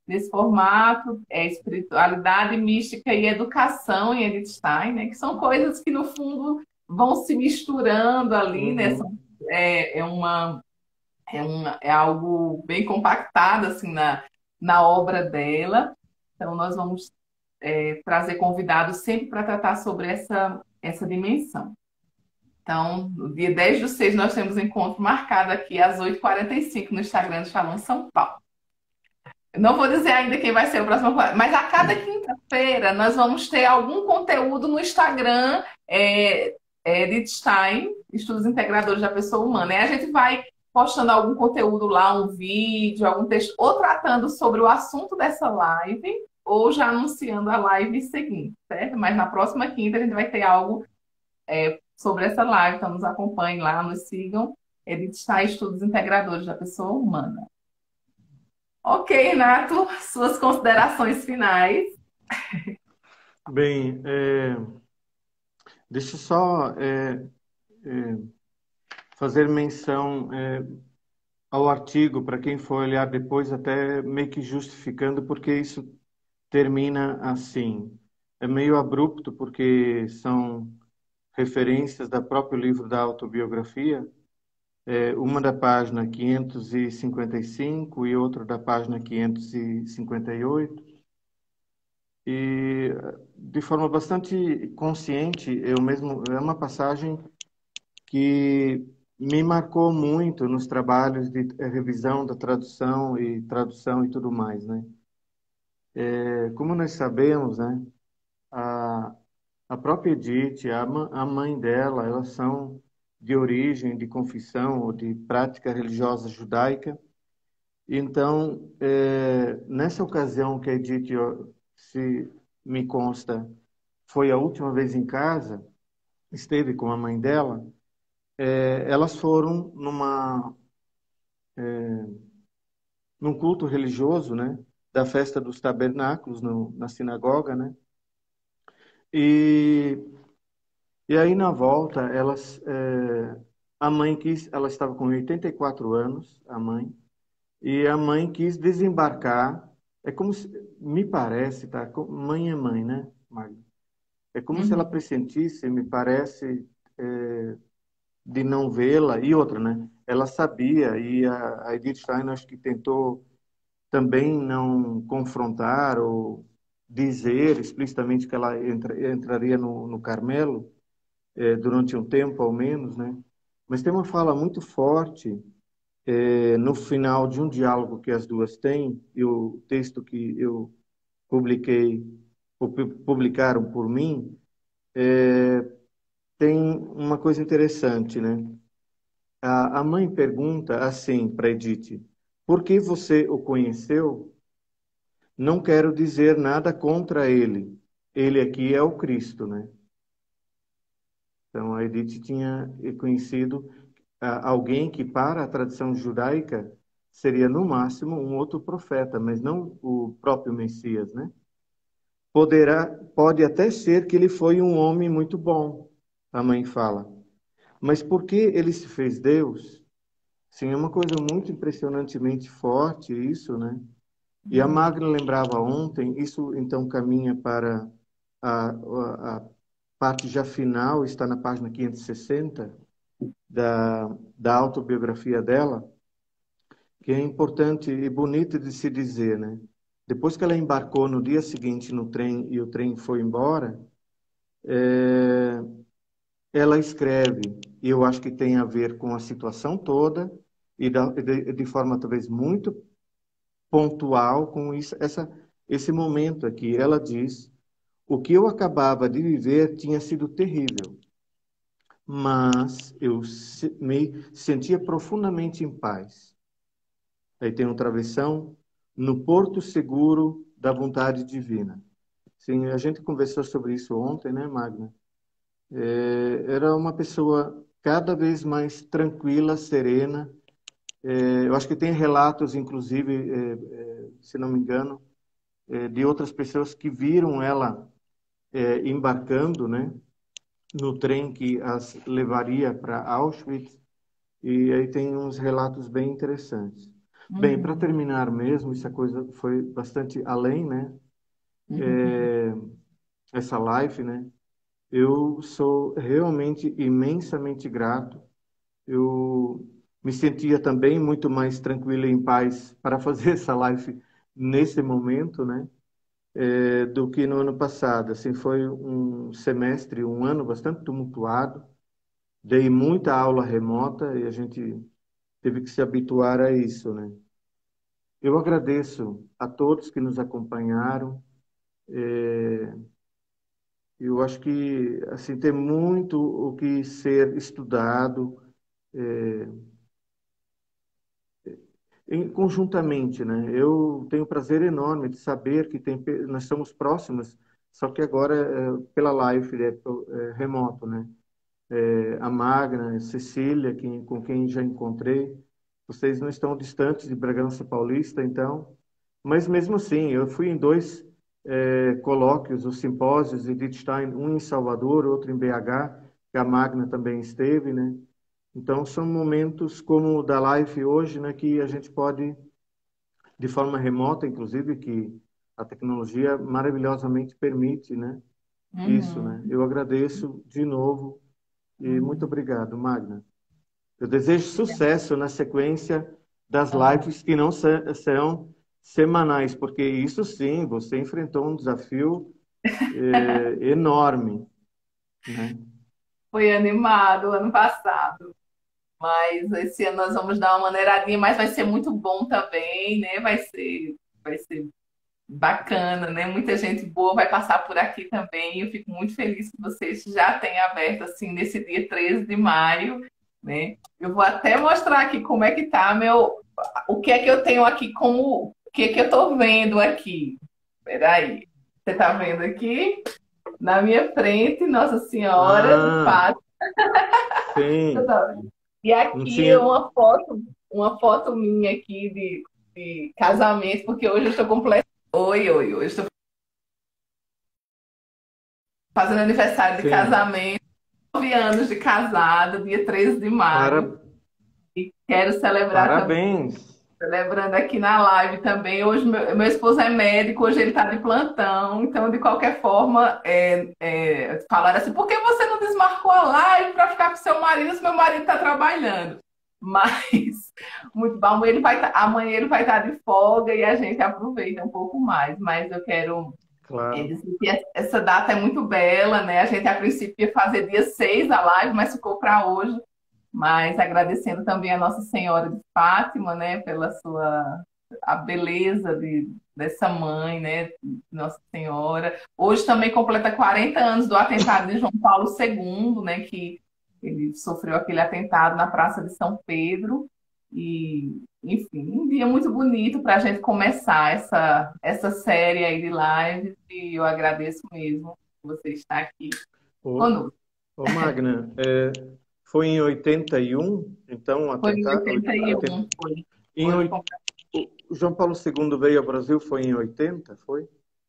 A: Nesse formato, espiritualidade, mística e educação em Edith Stein, né? Que são coisas que, no fundo, vão se misturando ali, né?
B: Uhum.
A: É, é uma é algo bem compactado assim na obra dela. Então, nós vamos trazer convidados sempre para tratar sobre essa dimensão. Então, no dia 10/6, nós temos um encontro marcado aqui às 8h45 no Instagram do Shalom São Paulo. Eu não vou dizer ainda quem vai ser o próximo, mas a cada quinta-feira nós vamos ter algum conteúdo no Instagram de Stein, Estudos Integradores da Pessoa Humana. E a gente vai postando algum conteúdo lá, um vídeo, algum texto, ou tratando sobre o assunto dessa live, ou já anunciando a live seguinte, certo? Mas na próxima quinta a gente vai ter algo sobre essa live, então nos acompanhem lá, nos sigam. Edith Stein, Estudos Integradores da Pessoa Humana. Ok, Renato, suas considerações finais.
B: Bem, deixa eu só fazer menção ao artigo, para quem for olhar depois, até meio que justificando porque isso termina assim. É meio abrupto, porque são referências do próprio livro da autobiografia, uma da página 555 e outra da página 558. E de forma bastante consciente, eu mesmo, é uma passagem que me marcou muito nos trabalhos de revisão da tradução e tudo mais, né? Como nós sabemos, né, a, a própria Edith, a mãe dela, elas são de origem, de confissão ou de prática religiosa judaica. Então, nessa ocasião que a Edith, se me consta, foi a última vez em casa, esteve com a mãe dela, elas foram num culto religioso, né, da festa dos tabernáculos na sinagoga, né, e E aí, na volta, a mãe quis, ela estava com 84 anos, a mãe, e a mãe quis desembarcar. É como se, me parece, tá? Mãe é mãe, né, Magda? É como se ela
A: Uhum.
B: pressentisse, me parece, de não vê-la. E outra, né? Ela sabia, e a Edith Stein acho que tentou também não confrontar ou dizer explicitamente que ela entraria no Carmelo, durante um tempo, ao menos, né? Mas tem uma fala muito forte, no final de um diálogo que as duas têm, e o texto que eu publiquei, publicaram por mim, tem uma coisa interessante, né? A mãe pergunta assim para Edith: por que você o conheceu? Não quero dizer nada contra ele. Ele aqui é o Cristo, né? Então a Edith tinha conhecido alguém que, para a tradição judaica, seria no máximo um outro profeta, mas não o próprio Messias, né? Pode até ser que ele foi um homem muito bom, a mãe fala. Mas por que ele se fez Deus? Sim, é uma coisa muito impressionantemente forte isso, né? E a
A: Uhum.
B: Magna lembrava ontem, isso então caminha para a parte já final, está na página 560 da autobiografia dela, que é importante e bonito de se dizer, né? Depois que ela embarcou no dia seguinte no trem e o trem foi embora, é, ela escreve, e eu acho que tem a ver com a situação toda, e de forma talvez muito pontual com isso, esse momento aqui. Ela diz: o que eu acabava de viver tinha sido terrível, mas eu me sentia profundamente em paz. Aí tem um travessão: no porto seguro da vontade divina. Sim, a gente conversou sobre isso ontem, né, Magna? Era uma pessoa cada vez mais tranquila, serena. Eu acho que tem relatos, inclusive, se não me engano, de outras pessoas que viram ela embarcando, né, no trem que as levaria para Auschwitz, e aí tem uns relatos bem interessantes. Bem, para
A: Uhum.
B: terminar mesmo, essa coisa foi bastante além, né?
A: Uhum.
B: Essa live, né? Eu sou realmente imensamente grato. Eu me sentia também muito mais tranquilo e em paz para fazer essa live nesse momento, né? Do que no ano passado. Assim, foi um semestre, um ano bastante tumultuado. Dei muita aula remota e a gente teve que se habituar a isso, né? Eu agradeço a todos que nos acompanharam. Eu acho que assim tem muito o que ser estudado conjuntamente, né? Eu tenho prazer enorme de saber que nós estamos próximos, só que agora pela live, remoto, né? A Magna, a Cecília, com quem já encontrei. Vocês não estão distantes de Bragança Paulista, então. Mas mesmo assim, eu fui em dois colóquios, os simpósios de Stein, um em Salvador, outro em BH, que a Magna também esteve, né? Então, são momentos como o da live hoje, né, que a gente pode, de forma remota, inclusive, que a tecnologia maravilhosamente permite, né? Isso,
A: Uhum.
B: né? Eu agradeço de novo e muito
A: Uhum.
B: obrigado, Magna. Eu desejo sucesso na sequência das
A: Uhum.
B: lives que não serão semanais, porque isso sim, você enfrentou um desafio enorme, né?
A: Foi animado ano passado, mas esse ano nós vamos dar uma maneiradinha, mas vai ser muito bom também, né? Vai ser bacana, né? Muita gente boa vai passar por aqui também. Eu fico muito feliz que vocês já tenham aberto assim nesse dia 13 de maio, né? Eu vou até mostrar aqui como é que tá o que é que eu tenho aqui como o que é que eu tô vendo aqui. Peraí. Você tá vendo aqui? Na minha frente, Nossa Senhora de
B: Ah,
A: Fátima.
B: sim.
A: E
B: Não
A: aqui é
B: tinha.
A: uma foto minha aqui de casamento, porque hoje eu estou completando. Oi, oi, hoje estou fazendo aniversário de
B: Sim.
A: casamento. 9 anos de casado, dia 13 de maio.
B: Para...
A: E quero celebrar também,
B: Parabéns.
A: celebrando aqui na live também. Hoje, meu esposo é médico, hoje ele está de plantão. Então, de qualquer forma, falaram assim: por que você não desmarcou a live para ficar com seu marido se meu marido está trabalhando? Mas, muito bom. Amanhã ele vai estar de folga e a gente aproveita um pouco mais. Mas eu quero
B: Claro.
A: dizer que essa data é muito bela, né? A gente, a princípio, ia fazer dia 6 a live, mas ficou para hoje. Mas agradecendo também a Nossa Senhora de Fátima, né, pela a beleza dessa mãe, né, Nossa Senhora. Hoje também completa 40 anos do atentado de João Paulo II, né, que ele sofreu aquele atentado na Praça de São Pedro. E, enfim, um dia muito bonito para a gente começar essa série aí de lives. E eu agradeço mesmo por você estar aqui
B: Ô,
A: conosco.
B: ô Magna, foi em 81, então, o
A: Foi em
B: atentado.
A: 81, foi.
B: Em,
A: Hoje
B: oit- o João Paulo II veio ao Brasil, foi em 80, foi?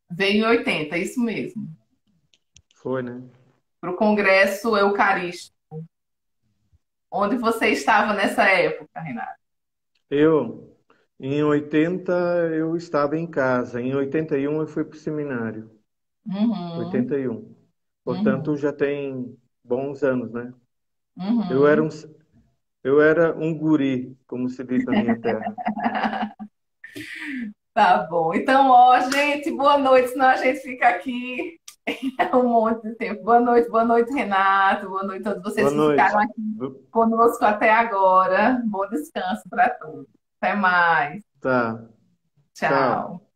A: veio em 80, isso mesmo.
B: Foi, né?
A: Para o Congresso Eucarístico. Onde você estava nessa época, Renato?
B: Eu, em 80, eu estava em casa. Em 81, eu fui para o seminário.
A: Uhum,
B: 81. Portanto,
A: uhum,
B: já tem bons anos, né? Eu era
A: uhum.
B: um, eu era um guri, como se diz na minha terra.
A: Tá bom. Então, ó, gente, boa noite, senão a gente fica aqui um monte de tempo. Boa noite, Renato. Boa noite a todos
B: Boa
A: vocês que ficaram
B: noite.
A: aqui conosco até agora. Bom descanso para todos. Até mais.
B: Tá. Tchau.
A: Tchau.